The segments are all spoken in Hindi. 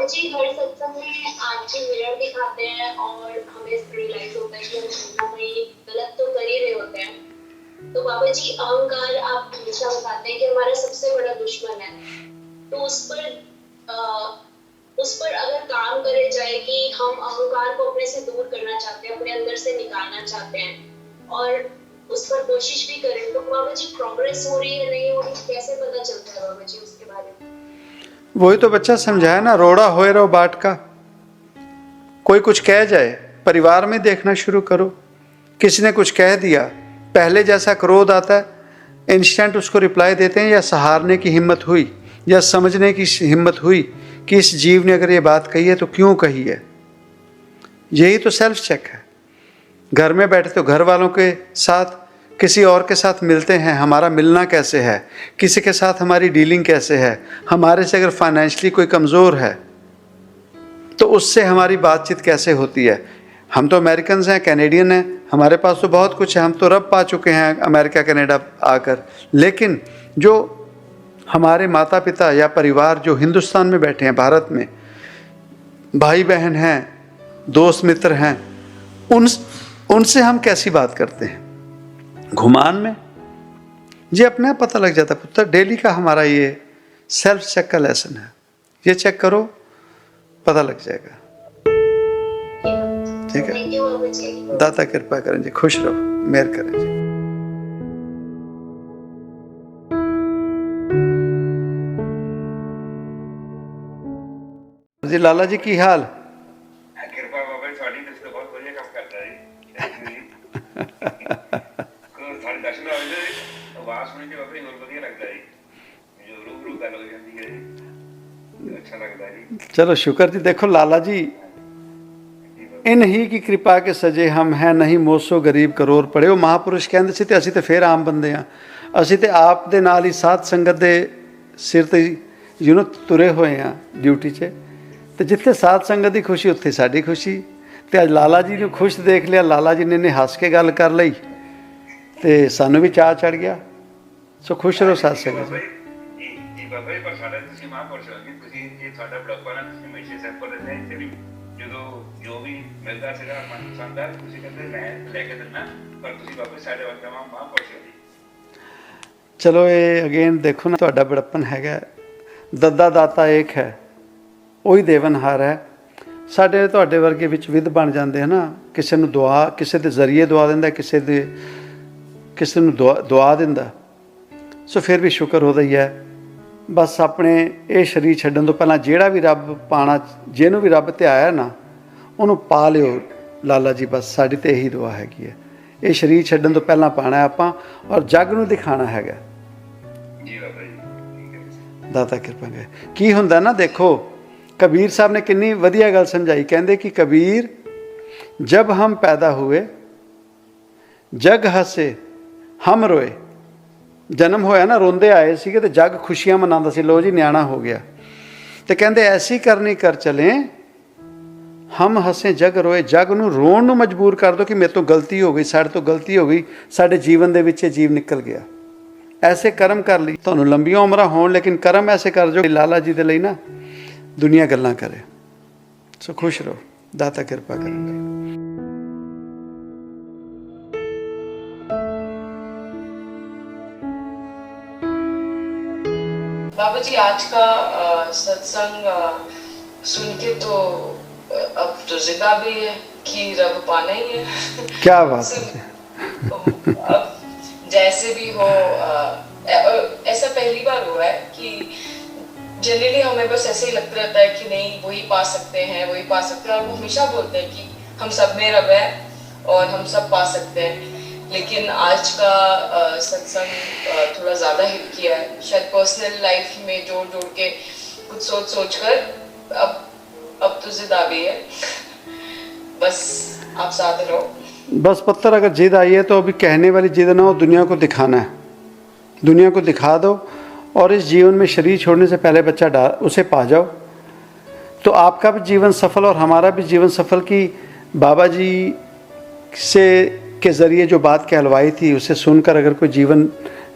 जी हर सत्संग में आपके मिरर दिखाते हैं और हमें रियलाइज होता है कि हम कहीं ना कहीं गलत तो कर ही रहे होते हैं। तो बाबा जी अहंकार आप हमेशा बताते हैं कि हमारा सबसे बड़ा दुश्मन है। तो उस पर अगर काम करे जाए कि हम अहंकार को अपने से दूर करना चाहते हैं, अपने अंदर से निकालना चाहते हैं और उस पर कोशिश भी करें, तो बाबा जी प्रोग्रेस हो रही है नहीं हो रही कैसे पता चलता है बाबा जी उसके बारे में? वही तो बच्चा समझाया ना, रोड़ा होए रहो बाट का। कोई कुछ कह जाए, परिवार में देखना शुरू करो। किसी ने कुछ कह दिया, पहले जैसा क्रोध आता है, इंस्टेंट उसको रिप्लाई देते हैं, या सहारने की हिम्मत हुई या समझने की हिम्मत हुई कि इस जीव ने अगर ये बात कही है तो क्यों कही है। यही तो सेल्फ चेक है। घर में बैठे तो घर वालों के साथ, किसी और के साथ मिलते हैं, हमारा मिलना कैसे है, किसी के साथ हमारी डीलिंग कैसे है, हमारे से अगर फाइनेंशियली कोई कमज़ोर है तो उससे हमारी बातचीत कैसे होती है। हम तो अमेरिकन हैं, कैनेडियन हैं, हमारे पास तो बहुत कुछ है, हम तो रब पा चुके हैं अमेरिका कनाडा आकर। लेकिन जो हमारे माता पिता या परिवार जो हिंदुस्तान में बैठे हैं, भारत में, भाई बहन हैं, दोस्त मित्र हैं, उनसे हम कैसी बात करते हैं घुमान में। ये अपने आप पता लग जाता है पुत्र। डेली का हमारा ये सेल्फ चेक का लेसन है, ये चेक करो, पता लग जाएगा। ठीक है, दाता कृपा करें जी, खुश रहो, मेहर करें जी। जी लाला जी की हाल? कृपा बाबा जी साड़ी तो बहुत बढ़िया काम करता है जी। को साड़ी दर्शन आ जाए तो आवाज सुन के बाबा जी और बढ़िया लगता है, जो रूबरू गल हो जाती है जी, अच्छा लगता है जी। चलो शुक्र जी। देखो लाला जी, इन्हीं की कृपा के सजे हम हैं, नहीं मोसो गरीब करोड़ पड़े। वो महापुरुष कहते सी ते असीं ते फिर आम बंदे हाँ। असीं ते आप दे नाल ही साध संगत दे सिर ते तुरे होए हाँ ड्यूटी 'ਚ। ਤੇ ਜਿੱਥੇ ਸਾਧ ਸੰਗਤ ਦੀ ਖੁਸ਼ੀ ਉੱਥੇ ਸਾਡੀ ਖੁਸ਼ੀ। ਤੇ ਅੱਜ ਲਾਲਾ ਜੀ ਨੂੰ ਖੁਸ਼ ਦੇਖ ਲਿਆ, ਲਾਲਾ ਜੀ ਨੇ ਹੱਸ ਕੇ ਗੱਲ ਕਰ ਲਈ ਤੇ ਸਾਨੂੰ ਵੀ ਚਾਅ ਚੜ ਗਿਆ। ਸੋ ਖੁਸ਼ ਰਹੋ ਸਾਧ ਸੰਗਤ ਜੀ। ਜੀ ਬਾਬਾ ਜੀ, ਪਰ ਸਾਡਾ ਤੁਸੀਂ ਮਹਾਂਪੁਰਸ਼ ਹੋ ਗਏ, ਤੁਸੀਂ ਇਹ ਸਾਡਾ ਬੜਾਪਾ ਨਾ ਤੁਸੀਂ ਹਮੇਸ਼ਾ ਸੈਂਪਲ ਰਹਿੰਦੇ ਇੱਥੇ ਵੀ। ਜਦੋਂ ਜੋ ਵੀ ਮਿਲਦਾ ਸੀਗਾ ਮਨ ਪਸੰਦ ਆ, ਤੁਸੀਂ ਕਹਿੰਦੇ ਮੈਂ ਲੈ ਕੇ ਦਿੰਦਾ, ਪਰ ਤੁਸੀਂ ਬਾਬਾ ਸਾਡੇ ਵਰਗਾ ਮਹਾਂਪੁਰਸ਼ ਹੋ ਜੀ। ਚਲੋ ਇਹ ਅਗੇਨ ਦੇਖੋ ਨਾ, ਤੁਹਾਡਾ ਬੜਪਨ ਹੈਗਾ। ਦੱਦਾ ਦਾਤਾ ਏਕ ਹੈ, ਉਹੀ ਦੇਵਨਹਾਰ ਹੈ। ਸਾਡੇ ਤੁਹਾਡੇ ਵਰਗੇ ਵਿੱਚ ਵਿਧ ਬਣ ਜਾਂਦੇ ਹਨ ਨਾ, ਕਿਸੇ ਨੂੰ ਦੁਆ, ਕਿਸੇ ਦੇ ਜ਼ਰੀਏ ਦੁਆ ਦਿੰਦਾ, ਕਿਸੇ ਨੂੰ ਦੁਆ ਦਿੰਦਾ। ਸੋ ਫਿਰ ਵੀ ਸ਼ੁਕਰ ਉਹਦਾ ਹੀ ਹੈ। ਬਸ ਆਪਣੇ ਇਹ ਸਰੀਰ ਛੱਡਣ ਤੋਂ ਪਹਿਲਾਂ ਜਿਹੜਾ ਵੀ ਰੱਬ ਪਾਣਾ, ਜਿਹਨੂੰ ਵੀ ਰੱਬ ਧਿਆਇਆ ਨਾ, ਉਹਨੂੰ ਪਾ ਲਿਓ ਲਾਲਾ ਜੀ। ਬਸ ਸਾਡੀ ਤਾਂ ਇਹੀ ਦੁਆ ਹੈਗੀ ਹੈ। ਇਹ ਸਰੀਰ ਛੱਡਣ ਤੋਂ ਪਹਿਲਾਂ ਪਾਣਾ ਆਪਾਂ, ਔਰ ਜੱਗ ਨੂੰ ਦਿਖਾਣਾ ਹੈਗਾ। ਦਾਤਾ ਕਿਰਪਾ ਕਰੇ। ਕੀ ਹੁੰਦਾ ਨਾ, ਦੇਖੋ कबीर साहब ने कितनी वधिया गल समझाई। कहते कि कबीर, जब हम पैदा हुए जग हसे हम रोए। जन्म होया ना, रोंदे आए थे तो जग खुशियां मनाता सी, लो जी न्याणा हो गया। तो कहते ऐसी करनी कर चले हम हसे जग रोए। जग नूं रोण नूं मजबूर कर दो कि मेरे तो गलती हो गई, साडे तो गलती हो गई, साडे जीवन दे विच जीव निकल गया। ऐसे कर्म कर ली, तुहानूं लंबियां उमरां होण, लेकिन कर्म ऐसे कर जो लाला जी दे लई ना दुनिया गल्लां करे। सो खुश रहो, दाता कृपा करेंगे। बाबा जी आज का सत्संग सुन के तो अब तो जिदा भी है कि रब पाना ही है। क्या बात है। अब जैसे भी हो, ऐसा पहली बार हुआ है कि जनरली हमें बस ऐसे ही लगता रहता है कि नहीं वही पा सकते हैं, वही पा सकते हैं। और वो हमेशा बोलते हैं कि हम सब में रब है और हम सब पा सकते हैं। लेकिन आज का सत्संग थोड़ा ज़्यादा हिट किया है, शायद पर्सनल लाइफ में जोड़ जोड़ के कुछ सोच कर अब तो जिद आ गई है। बस आप साथ रहो। बस पत्थर अगर जिद आई है तो अभी कहने वाली जिद ना हो, दुनिया को दिखाना है। दुनिया को दिखा दो, और इस जीवन में शरीर छोड़ने से पहले बच्चा उसे पा जाओ, तो आपका भी जीवन सफल और हमारा भी जीवन सफल। कि बाबा जी से के ज़रिए जो बात कहलवाई थी, उसे सुनकर अगर कोई जीवन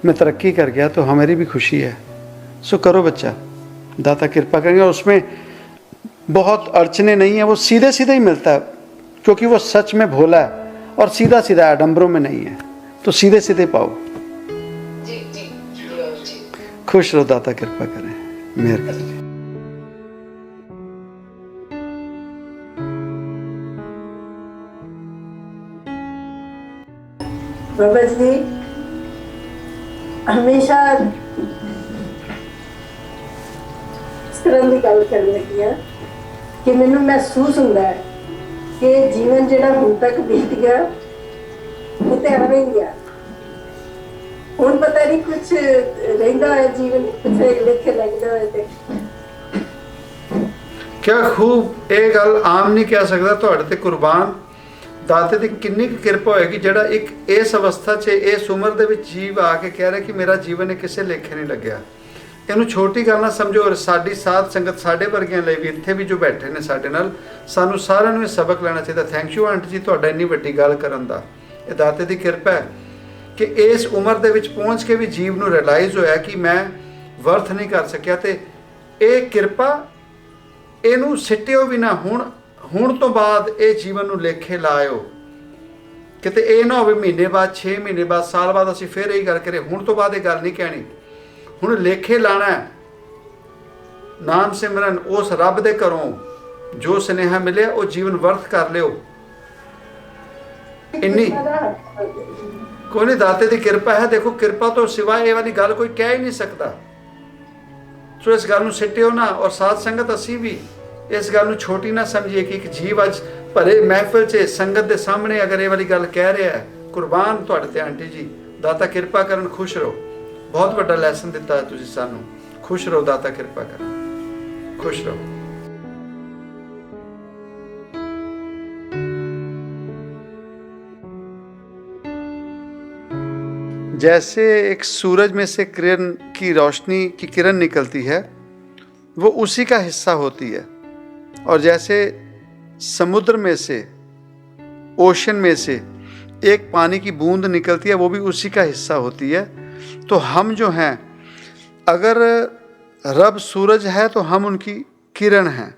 में तरक्की कर गया तो हमारी भी खुशी है। सो करो बच्चा, दाता कृपा करेंगे। और उसमें बहुत अड़चने नहीं है, वो सीधे सीधे ही मिलता है, क्योंकि वो सच में भोला है और सीधा सीधा आडंबरों में नहीं है, तो सीधे सीधे पाओ। जी जी जी। खुश रहो, दाता कृपा करें, मेहर करें। बाबा जी हमेशा इस तरह की गल कर लगी है कि मैनू महसूस होता है कि जीवन जिहड़ा हुण तक बीत गया वो तो एवें ही गया, हुण पता नहीं कुछ रहिंदा है जीवन, कुछ लिखे लगदा है ते क्या खूब ਇਹ ਗੱਲ ਆਮ ਨਹੀਂ ਕਹਿ ਸਕਦਾ ਤੁਹਾਡੇ ਤੇ ਕੁਰਬਾਨ ਦਾਤੇ ਦੀ ਕਿੰਨੀ ਕੁ ਕਿਰਪਾ ਹੋਏਗੀ ਜਿਹੜਾ ਇੱਕ ਇਸ ਅਵਸਥਾ 'ਚ ਇਸ ਉਮਰ ਦੇ ਵਿੱਚ ਜੀਵ ਆ ਕੇ ਕਹਿ ਰਿਹਾ ਕਿ ਮੇਰਾ ਜੀਵਨ ਕਿਸੇ ਲੇਖੇ ਨਹੀਂ ਲੱਗਿਆ। ਇਹਨੂੰ ਛੋਟੀ ਗੱਲ ਨਾ ਸਮਝੋ, ਔਰ ਸਾਡੀ ਸਾਧ ਸੰਗਤ ਸਾਡੇ ਵਰਗਿਆਂ ਲਈ ਵੀ ਇੱਥੇ ਵੀ ਜੋ ਬੈਠੇ ਨੇ ਸਾਡੇ ਨਾਲ, ਸਾਨੂੰ ਸਾਰਿਆਂ ਨੂੰ ਇਹ ਸਬਕ ਲੈਣਾ ਚਾਹੀਦਾ। ਥੈਂਕ ਯੂ ਆਂਟੀ ਜੀ ਤੁਹਾਡਾ ਇੰਨੀ ਵੱਡੀ ਗੱਲ ਕਰਨ ਦਾ। ਇਹ ਦਾਤੇ ਦੀ ਕਿਰਪਾ ਹੈ ਕਿ ਇਸ ਉਮਰ ਦੇ ਵਿੱਚ ਪਹੁੰਚ ਕੇ ਵੀ ਜੀਵ ਨੂੰ ਰਿਅਲਾਈਜ਼ ਹੋਇਆ ਕਿ ਮੈਂ ਵਰਥ ਨਹੀਂ ਕਰ ਸਕਿਆ, ਤੇ ਇਹ ਕਿਰਪਾ ਇਹਨੂੰ ਸਿੱਟਿਓ ਵੀ ਨਾ। ਹੁਣ ਤੋਂ ਬਾਅਦ ਇਹ ਜੀਵਨ ਨੂੰ ਲੇਖੇ ਲਾਇਓ, ਕਿਤੇ ਇਹ ਨਾ ਹੋਵੇ ਮਹੀਨੇ ਬਾਅਦ 6 ਮਹੀਨੇ ਬਾਅਦ ਸਾਲ ਬਾਅਦ ਅਸੀਂ ਫਿਰ ਇਹੀ ਗੱਲ ਕਰੇ। ਹੁਣ ਤੋਂ ਬਾਅਦ ਇਹ ਗੱਲ ਨਹੀਂ ਕਹਿਣੀ, ਹੁਣ ਲੇਖੇ ਲਾਣਾ ਹੈ। ਨਾਮ ਸਿਮਰਨ ਉਸ ਰੱਬ ਦੇ ਘਰੋਂ ਜੋ ਸੁਨੇਹਾ ਮਿਲਿਆ ਉਹ ਜੀਵਨ ਵਰਤ ਕਰ ਲਿਓ। ਇੰਨੀ ਕੋਈ ਨਹੀਂ, ਦਾਤੇ ਦੀ ਕਿਰਪਾ ਹੈ। ਦੇਖੋ ਕਿਰਪਾ ਤੋਂ ਸਿਵਾਏ ਇਹ ਵਾਲੀ ਗੱਲ ਕੋਈ ਕਹਿ ਹੀ ਨਹੀਂ ਸਕਦਾ। ਸੋ ਇਸ ਗੱਲ ਨੂੰ ਸਿੱਟਿਓ ਨਾ। ਔਰ ਸਾਧ ਸੰਗਤ ਅਸੀਂ ਵੀ ਇਸ ਗੱਲ ਨੂੰ ਛੋਟੀ ਨਾ ਸਮਝੀਏ ਕਿ ਇੱਕ ਜੀਵ ਅੱਜ ਭਰੇ ਮਹਿਫਿਲ 'ਚ ਸੰਗਤ ਦੇ ਸਾਹਮਣੇ ਅਗਰ ਇਹ ਵਾਲੀ ਗੱਲ ਕਹਿ ਰਿਹਾ ਹੈ। ਕੁਰਬਾਨ ਤੁਹਾਡੇ ਤੇ ਆਂਟੀ ਜੀ, ਦਾਤਾ ਕਿਰਪਾ ਕਰਨ, ਖੁਸ਼ ਰਹੋ। ਬਹੁਤ ਵੱਡਾ ਲੈਸਨ ਦਿੱਤਾ ਹੈ ਤੁਸੀਂ ਸਾਨੂੰ। ਖੁਸ਼ ਰਹੋ, ਦਾਤਾ ਕਿਰਪਾ ਕਰਨ, ਖੁਸ਼ ਰਹੋ। जैसे एक सूरज में से किरण की रोशनी की किरण निकलती है, वो उसी का हिस्सा होती है। और जैसे समुद्र में से, ओशन में से एक पानी की बूंद निकलती है, वो भी उसी का हिस्सा होती है। तो हम जो हैं, अगर रब सूरज है तो हम उनकी किरण हैं।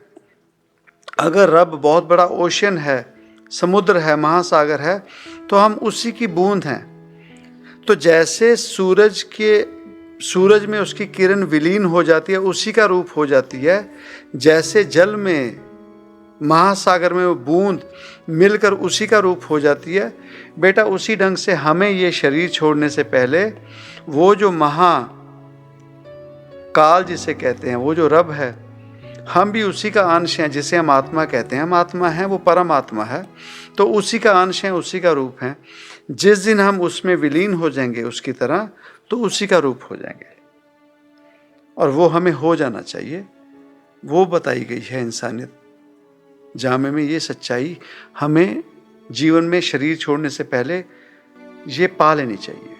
अगर रब बहुत बड़ा ओशन है, समुद्र है, महासागर है, तो हम उसी की बूंद हैं। तो जैसे सूरज में उसकी किरण विलीन हो जाती है, उसी का रूप हो जाती है, जैसे जल में, महासागर में वो बूंद मिलकर उसी का रूप हो जाती है। बेटा उसी ढंग से हमें ये शरीर छोड़ने से पहले वो जो महाकाल जिसे कहते हैं, वो जो रब है, हम भी उसी का अंश हैं, जिसे हम आत्मा कहते हैं। हम आत्मा हैं, वो परमात्मा है, तो उसी का अंश हैं, उसी का रूप है। जिस दिन हम उसमें विलीन हो जाएंगे उसकी तरह, तो उसी का रूप हो जाएंगे। और वो हमें हो जाना चाहिए, वो बताई गई है इंसानियत जामे में। ये सच्चाई हमें जीवन में शरीर छोड़ने से पहले ये पा लेनी चाहिए।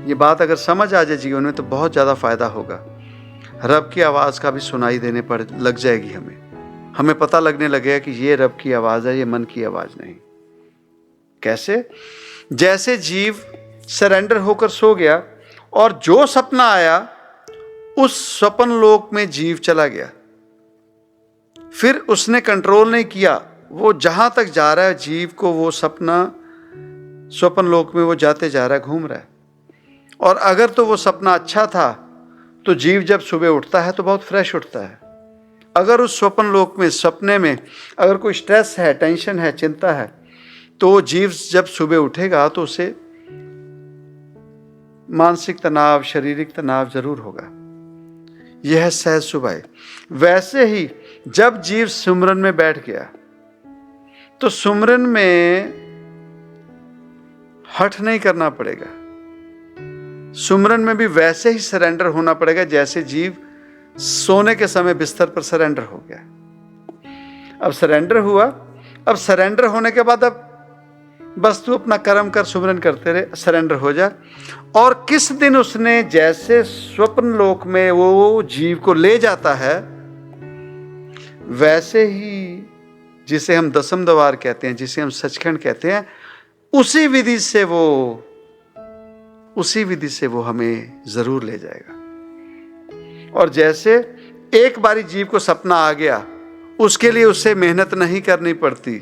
ये बात अगर समझ आ जाए जीवन में तो बहुत ज़्यादा फायदा होगा। रब की आवाज़ का भी सुनाई देने पड़ लग जाएगी हमें पता लगने लगेगा कि ये रब की आवाज़ है, ये मन की आवाज़ नहीं। कैसे? जैसे जीव सरेंडर होकर सो गया और जो सपना आया उस स्वप्न लोक में जीव चला गया, फिर उसने कंट्रोल नहीं किया, वो जहाँ तक जा रहा है जीव को वो स्वप्न लोक में वो जाते जा रहा है, घूम रहा है। और अगर तो वो सपना अच्छा था तो जीव जब सुबह उठता है तो बहुत फ्रेश उठता है। अगर उस स्वप्न लोक में, सपने में अगर कोई स्ट्रेस है, टेंशन है, चिंता है, तो जीव जब सुबह उठेगा तो उसे मानसिक तनाव, शारीरिक तनाव जरूर होगा। यह है सहज सुभाव। वैसे ही जब जीव सुमरन में बैठ गया तो सुमरन में हठ नहीं करना पड़ेगा। सुमरन में भी वैसे ही सरेंडर होना पड़ेगा जैसे जीव सोने के समय बिस्तर पर सरेंडर हो गया। अब सरेंडर हुआ, अब सरेंडर होने के बाद अब बस तू अपना कर्म कर, सुमरन करते रहे, सरेंडर हो जा। और किस दिन उसने जैसे स्वप्न लोक में वो जीव को ले जाता है, वैसे ही जिसे हम दसम द्वार कहते हैं, जिसे हम सचखंड कहते हैं, उसी विधि से वो हमें जरूर ले जाएगा। और जैसे एक बारी जीव को सपना आ गया, उसके लिए उससे मेहनत नहीं करनी पड़ती,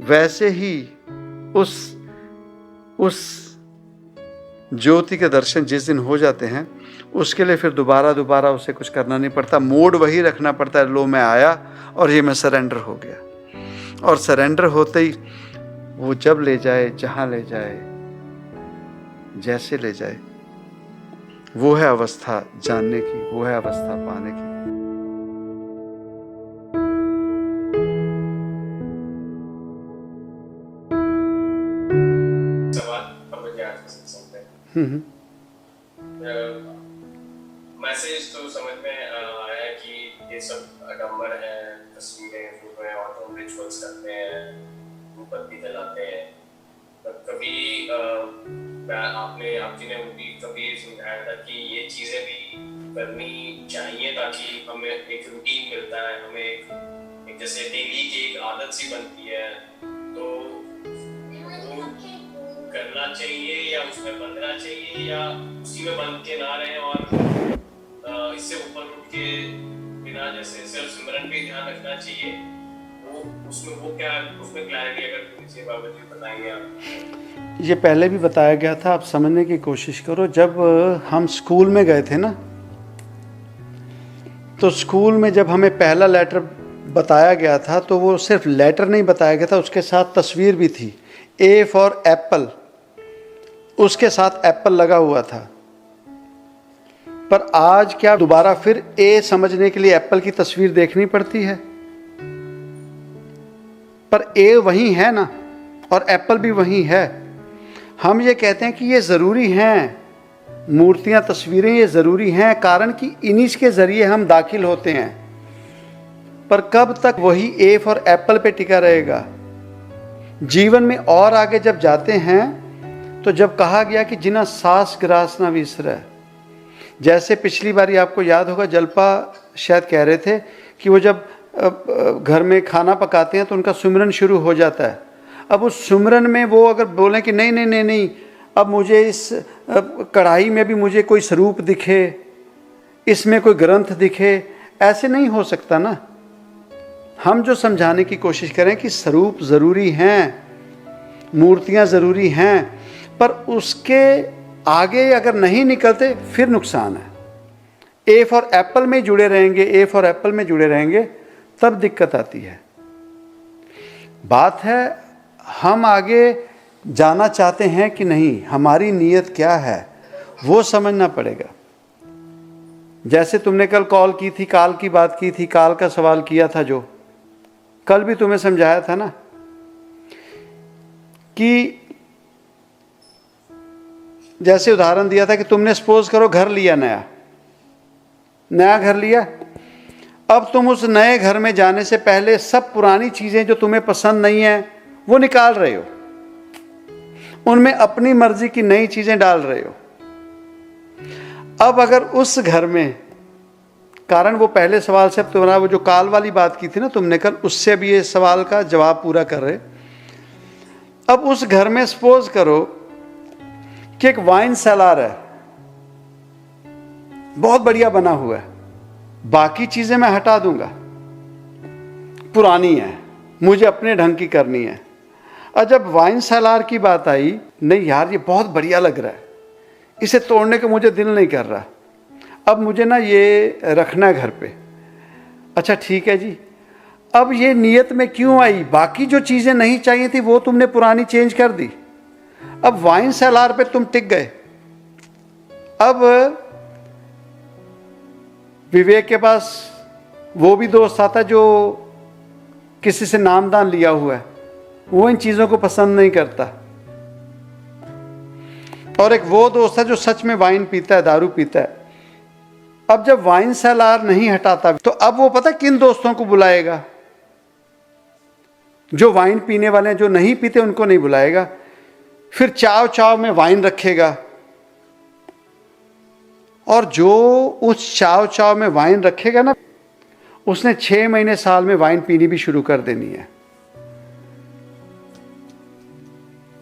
वैसे ही उस ज्योति के दर्शन जिस दिन हो जाते हैं, उसके लिए फिर दोबारा उसे कुछ करना नहीं पड़ता। मोड वही रखना पड़ता है, लो मैं आया और ये मैं सरेंडर हो गया। और सरेंडर होते ही वो जब ले जाए, जहां ले जाए, जैसे ले जाए, वो है अवस्था जानने की, वो है अवस्था पाने की। मैसेज तो समझ में आया कि ये सब आडंबर है, तस्वीरें, फोटो है, और तो हम रिचुअल्स करते हैं, मोमबत्ती जलाते हैं। पर कभी आपजी ने भी कभी समझाया था कि ये चीजें भी करनी चाहिए ताकि हमें एक रूटीन मिलता है, हमें एक जैसे डेली की एक आदत सी बनती है, तो वो करना चाहिए या उसमें बंधना चाहिए या उसी में बंध के ना रहें और इससे ऊपर उठ के बिना जैसे सिर्फ सिमरन पे ध्यान रखना चाहिए, वो उसमें क्लैरिटी अगर थोड़ी सी बाबा जी बताएंगे आप। ये पहले भी बताया गया था, आप समझने की कोशिश करो। जब हम स्कूल में गए थे ना, तो स्कूल में जब हमें पहला लेटर बताया गया था, तो वो सिर्फ लेटर नहीं बताया गया था, उसके साथ तस्वीर भी थी। ए फॉर एप्पल, उसके साथ एप्पल लगा हुआ था। पर आज क्या दोबारा फिर ए समझने के लिए एप्पल की तस्वीर देखनी पड़ती है? पर ए वही है ना, और एप्पल भी वही है। हम ये कहते हैं कि ये ज़रूरी हैं, मूर्तियां, तस्वीरें ये ज़रूरी हैं, कारण कि इन्हीं के ज़रिए हम दाखिल होते हैं। पर कब तक वही ए फॉर एप्पल पे टिका रहेगा? जीवन में और आगे जब जाते हैं, तो जब कहा गया कि जिना सास ग्रास ना विसरे, जैसे पिछली बारी आपको याद होगा, जलपा शायद कह रहे थे कि वो जब घर में खाना पकाते हैं तो उनका सुमिरन शुरू हो जाता है। अब उस सुमिरन में वो अगर बोलें कि नहीं नहीं नहीं नहीं, अब मुझे इस कढ़ाई में भी मुझे कोई स्वरूप दिखे, इसमें कोई ग्रंथ दिखे, ऐसे नहीं हो सकता ना। हम जो समझाने की कोशिश करें कि स्वरूप ज़रूरी हैं, मूर्तियां ज़रूरी हैं, पर उसके आगे अगर नहीं निकलते फिर नुकसान है। ए फॉर एप्पल में जुड़े रहेंगे, ए फॉर एप्पल में जुड़े रहेंगे, तब दिक्कत आती है। बात है हम आगे जाना चाहते हैं कि नहीं, हमारी नीयत क्या है वो समझना पड़ेगा। जैसे तुमने कल कॉल की थी, काल की बात की थी, काल का सवाल किया था, जो कल भी तुम्हें समझाया था ना कि जैसे उदाहरण दिया था कि तुमने सपोज करो घर लिया, नया घर लिया। अब तुम उस नए घर में जाने से पहले सब पुरानी चीज़ें जो तुम्हें पसंद नहीं है वो निकाल रहे हो, उनमें अपनी मर्जी की नई चीज़ें डाल रहे हो। अब अगर उस घर में, कारण वो पहले सवाल से अब तुम्हारा वो जो काल वाली बात की थी ना तुमने कल, उससे भी ये सवाल का जवाब पूरा कर रहे। अब उस घर में सपोज करो कि एक वाइन सेलर है, बहुत बढ़िया बना हुआ है, बाकी चीजें मैं हटा दूंगा, पुरानी है, मुझे अपने ढंग की करनी है। और जब वाइन सेलर की बात आई, नहीं यार ये बहुत बढ़िया लग रहा है, इसे तोड़ने को मुझे दिल नहीं कर रहा, अब मुझे ना ये रखना है घर पे। अच्छा ठीक है जी, अब ये नियत में क्यों आई? बाकी जो चीज़ें नहीं चाहिए थी वो तुमने पुरानी चेंज कर दी। अब वाइन सेलर पे तुम टिक गए। अब विवेक के पास वो भी दोस्त आता जो किसी से नामदान लिया हुआ है, वो इन चीज़ों को पसंद नहीं करता। और एक वो दोस्त है जो सच में वाइन पीता है, दारू पीता है। अब जब वाइन सेलर नहीं हटाता तो अब वो पता किन दोस्तों को बुलाएगा? जो वाइन पीने वाले हैं, जो नहीं पीते उनको नहीं बुलाएगा। फिर चाव चाव में वाइन रखेगा, और जो उस चाव चाव में वाइन रखेगा ना, उसने 6 महीने साल में वाइन पीनी भी शुरू कर देनी है।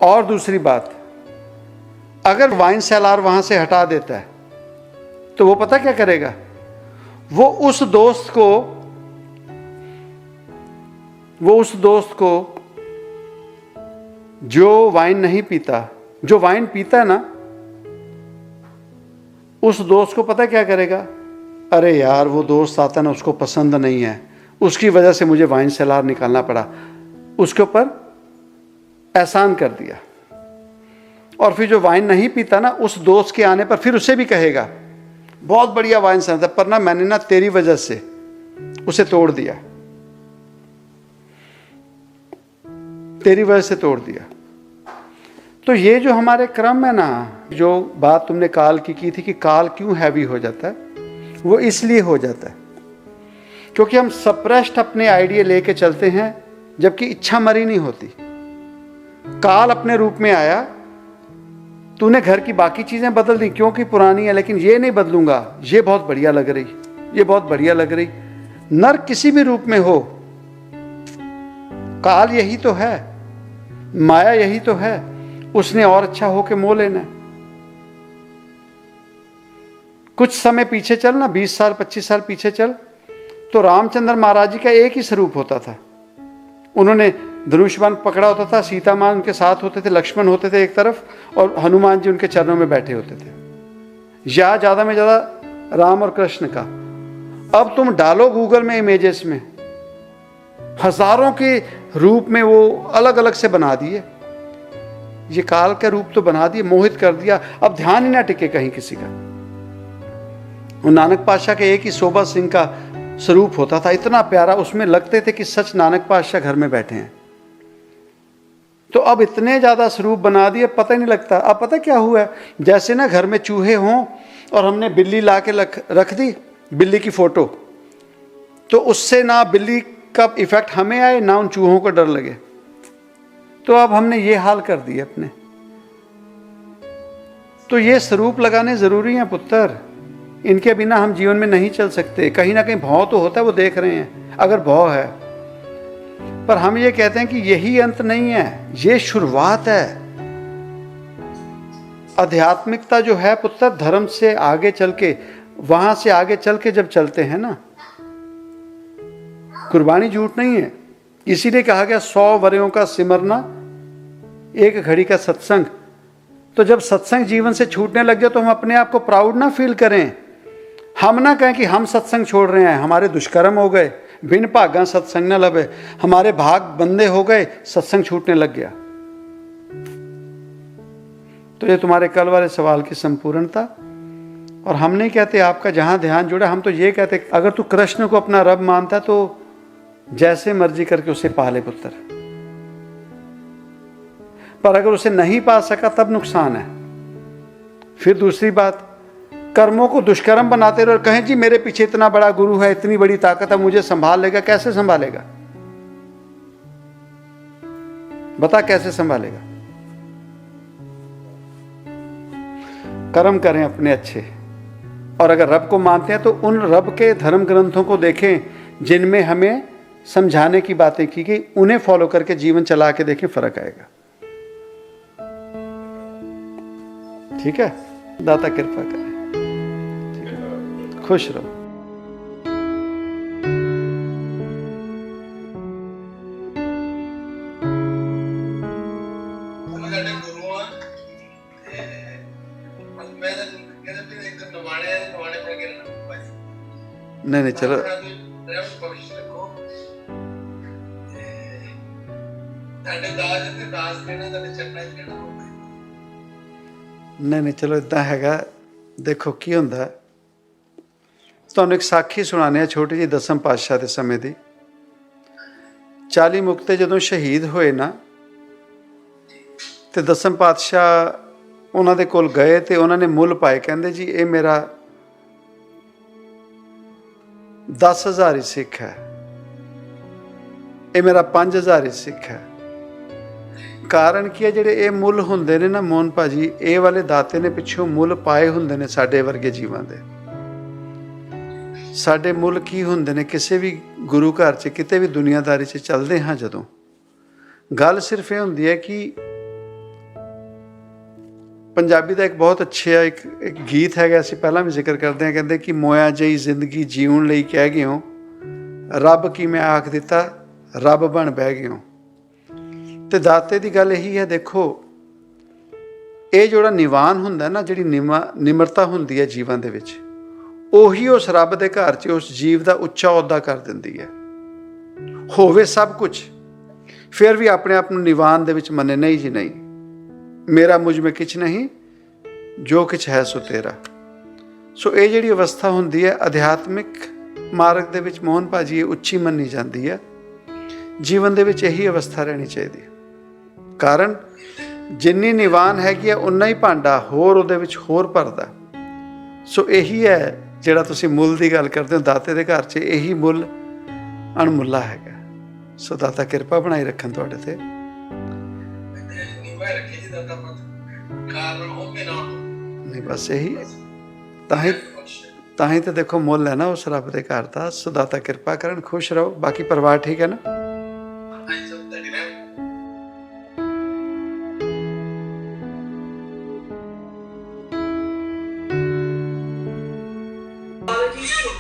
और दूसरी बात, अगर वाइन सेलार वहां से हटा देता है तो वो पता क्या करेगा, वो उस दोस्त को जो वाइन नहीं पीता, जो वाइन पीता है ना, उस दोस्त को पता क्या करेगा, अरे यार वो दोस्त आता है ना, उसको पसंद नहीं है, उसकी वजह से मुझे वाइन सेलार निकालना पड़ा, उसके ऊपर एहसान कर दिया। और फिर जो वाइन नहीं पीता ना, उस दोस्त के आने पर फिर उसे भी कहेगा बहुत बढ़िया वाइन सेलार था, पर ना मैंने ना तेरी वजह से उसे तोड़ दिया, तेरी वजह से तोड़ दिया। तो ये जो हमारे क्रम है ना, जो बात तुमने काल की थी कि काल क्यों हैवी हो जाता है, वो इसलिए हो जाता है क्योंकि हम सप्रेस्ड अपने आइडिया लेके चलते हैं, जबकि इच्छा मरी नहीं होती। काल अपने रूप में आया, तूने घर की बाकी चीजें बदल दी क्योंकि पुरानी है, लेकिन ये नहीं बदलूंगा, ये बहुत बढ़िया लग रही, ये बहुत बढ़िया लग रही। नर किसी भी रूप में हो, काल यही तो है, माया यही तो है, उसने और अच्छा होके मोह लेना है। कुछ समय पीछे चल ना, 20 साल 25 साल पीछे चल, तो रामचंद्र महाराज जी का एक ही स्वरूप होता था। उन्होंने धनुष बाण पकड़ा होता था, सीता मां उनके साथ होते थे, लक्ष्मण होते थे एक तरफ, और हनुमान जी उनके चरणों में बैठे होते थे, या ज्यादा में ज्यादा राम और कृष्ण का। अब तुम डालो गूगल में इमेजेस में, हजारों के रूप में वो अलग अलग से बना दिए। ये काल का रूप तो बना दिए, मोहित कर दिया, अब ध्यान ही ना टिके कहीं किसी का। नानक पातशाह के एक ही सोबा सिंह का स्वरूप होता था, इतना प्यारा, उसमें लगते थे कि सच नानक पातशाह घर में बैठे हैं। तो अब इतने ज्यादा स्वरूप बना दिए, पता ही नहीं लगता। अब पता क्या हुआ है, जैसे ना घर में चूहे हों और हमने बिल्ली ला के रख दी, बिल्ली की फोटो, तो उससे ना बिल्ली का इफेक्ट हमें आए, ना उन चूहों को डर लगे। तो अब हमने ये हाल कर दिए अपने। तो ये स्वरूप लगाने जरूरी है पुत्र, इनके बिना हम जीवन में नहीं चल सकते। कहीं ना कहीं भाव तो होता है, वो देख रहे हैं अगर भाव है, पर हम ये कहते हैं कि यही अंत नहीं है, ये शुरुआत है। आध्यात्मिकता जो है पुत्र, धर्म से आगे चल के, वहां से आगे चल के जब चलते हैं ना, कुर्बानी झूठ नहीं है। इसीलिए कहा गया 100 वर्यों का सिमरना, 1 घड़ी का सत्संग। तो जब सत्संग जीवन से छूटने लग गया तो हम अपने आप को प्राउड ना फील करें। हम ना कहें कि हम सत्संग छोड़ रहे हैं, हमारे दुष्कर्म हो गए, बिन भागा सत्संग न लभे, हमारे भाग बंदे हो गए, सत्संग छूटने लग गया। तो ये तुम्हारे कल वाले सवाल की संपूर्णता। और हम नहीं कहते आपका जहां ध्यान जुड़ा, हम तो ये कहते अगर तू कृष्ण को अपना रब मानता तो जैसे मर्जी करके उसे पा ले पुत्र, पर अगर उसे नहीं पा सका तब नुकसान है। फिर दूसरी बात, कर्मों को दुष्कर्म बनाते रहो और कहें जी मेरे पीछे इतना बड़ा गुरु है, इतनी बड़ी ताकत है, मुझे संभाल लेगा। कैसे संभालेगा? बता कैसे संभालेगा? कर्म करें अपने अच्छे, और अगर रब को मानते हैं तो उन रब के धर्म ग्रंथों को देखें जिनमें हमें समझाने की बातें की गई, उन्हें फॉलो करके जीवन चला के देखें, फर्क आएगा। ठीक है, दाता कृपा करें, खुश रहो। नहीं चलो, नहीं चलो, इतना हैगा। देखो की हुंदा, ਤੁਹਾਨੂੰ ਇੱਕ ਸਾਖੀ ਸੁਣਾਉਂਦੇ ਹਾਂ ਛੋਟੀ ਜਿਹੀ, ਦਸਮ ਪਾਤਸ਼ਾਹ ਦੇ ਸਮੇਂ ਦੀ। 40 ਮੁਕਤੇ ਜਦੋਂ ਸ਼ਹੀਦ ਹੋਏ ਨਾ, ਤੇ ਦਸਮ ਪਾਤਸ਼ਾਹ ਉਹਨਾਂ ਦੇ ਕੋਲ ਗਏ ਤੇ ਉਹਨਾਂ ਨੇ ਮੁੱਲ ਪਾਏ। ਕਹਿੰਦੇ ਜੀ ਇਹ ਮੇਰਾ 10,000 ਹੀ ਸਿੱਖ ਹੈ, ਇਹ ਮੇਰਾ 5,000 ਹੀ ਸਿੱਖ ਹੈ। ਕਾਰਨ ਕੀ ਹੈ, ਜਿਹੜੇ ਇਹ ਮੁੱਲ ਹੁੰਦੇ ਨੇ ਨਾ ਮੋਹਨ ਭਾਜੀ, ਇਹ ਵਾਲੇ ਦਾਤੇ ਨੇ ਪਿੱਛੋਂ ਮੁੱਲ ਪਾਏ ਹੁੰਦੇ ਨੇ ਸਾਡੇ ਵਰਗੇ ਜੀਵਾਂ ਦੇ। ਸਾਡੇ ਮੁੱਲ ਕੀ ਹੁੰਦੇ ਨੇ, ਕਿਸੇ ਵੀ ਗੁਰੂ ਘਰ 'ਚ, ਕਿਤੇ ਵੀ ਦੁਨੀਆਦਾਰੀ 'ਚ ਚੱਲਦੇ ਹਾਂ ਜਦੋਂ, ਗੱਲ ਸਿਰਫ ਇਹ ਹੁੰਦੀ ਹੈ ਕਿ ਪੰਜਾਬੀ ਦਾ ਇੱਕ ਬਹੁਤ ਅੱਛਾ ਇੱਕ ਗੀਤ ਹੈਗਾ, ਅਸੀਂ ਪਹਿਲਾਂ ਵੀ ਜ਼ਿਕਰ ਕਰਦੇ ਹਾਂ, ਕਹਿੰਦੇ ਕਿ ਮੋਇਆ ਜਿਹੀ ਜ਼ਿੰਦਗੀ ਜੀਉਣ ਲਈ ਕਹਿ ਗਏ ਹੋ, ਰੱਬ ਕੀ ਮੈਂ ਆਖ ਦਿੱਤਾ, ਰੱਬ ਬਣ ਬਹਿ ਗਏ ਹੋ। ਅਤੇ ਦਾਤੇ ਦੀ ਗੱਲ ਇਹੀ ਹੈ, ਦੇਖੋ ਇਹ ਜਿਹੜਾ ਨਿਵਾਨ ਹੁੰਦਾ ਨਾ, ਜਿਹੜੀ ਨਿਮਰਤਾ ਹੁੰਦੀ ਹੈ ਜੀਵਾਂ ਦੇ ਵਿੱਚ, ਉਹੀ ਉਸ ਰੱਬ ਦੇ ਘਰ 'ਚ ਉਸ ਜੀਵ ਦਾ ਉੱਚਾ ਅਹੁਦਾ ਕਰ ਦਿੰਦੀ ਹੈ। ਹੋਵੇ ਸਭ ਕੁਛ, ਫਿਰ ਵੀ ਆਪਣੇ ਆਪ ਨੂੰ ਨਿਵਾਨ ਦੇ ਵਿੱਚ ਮੰਨੇ, ਨਹੀਂ ਜੀ ਨਹੀਂ, ਮੇਰਾ ਮੁਝ ਮੇਂ ਕਿਛ ਨਹੀਂ, ਜੋ ਕਿਛ ਹੈ ਸੋ ਤੇਰਾ। ਸੋ ਇਹ ਜਿਹੜੀ ਅਵਸਥਾ ਹੁੰਦੀ ਹੈ ਅਧਿਆਤਮਿਕ ਮਾਰਗ ਦੇ ਵਿੱਚ, ਮੋਹਨ ਭਾਜੀ, ਇਹ ਉੱਚੀ ਮੰਨੀ ਜਾਂਦੀ ਹੈ। ਜੀਵਨ ਦੇ ਵਿੱਚ ਇਹੀ ਅਵਸਥਾ ਰਹਿਣੀ ਚਾਹੀਦੀ ਹੈ। ਕਾਰਨ ਜਿੰਨੀ ਨਿਵਾਨ ਹੈਗੀ ਹੈ ਉਨਾ ਹੀ ਭਾਂਡਾ ਹੋਰ ਉਹਦੇ ਵਿੱਚ ਹੋਰ ਭਰਦਾ। ਸੋ ਇਹੀ ਹੈ ਜਿਹੜਾ ਤੁਸੀਂ ਮੁੱਲ ਦੀ ਗੱਲ ਕਰਦੇ ਹੋ, ਦਾਤੇ ਦੇ ਘਰ 'ਚ ਇਹੀ ਮੁੱਲ ਅਣਮੁੱਲਾ ਹੈਗਾ। ਸੋ ਦਾਤਾ ਕਿਰਪਾ ਬਣਾਈ ਰੱਖਣ ਤੁਹਾਡੇ ਤੇ। ਨਹੀਂ ਬਸ ਇਹੀ, ਤਾਂ ਹੀ ਤਾਂ ਦੇਖੋ ਮੁੱਲ ਹੈ ਨਾ ਉਸ ਰੱਬ ਦੇ ਘਰ ਦਾ। ਸੋ ਦਾਤਾ ਕਿਰਪਾ ਕਰਨ, ਖੁਸ਼ ਰਹੋ। ਬਾਕੀ ਪਰਿਵਾਰ ਠੀਕ ਹੈ ਨਾ?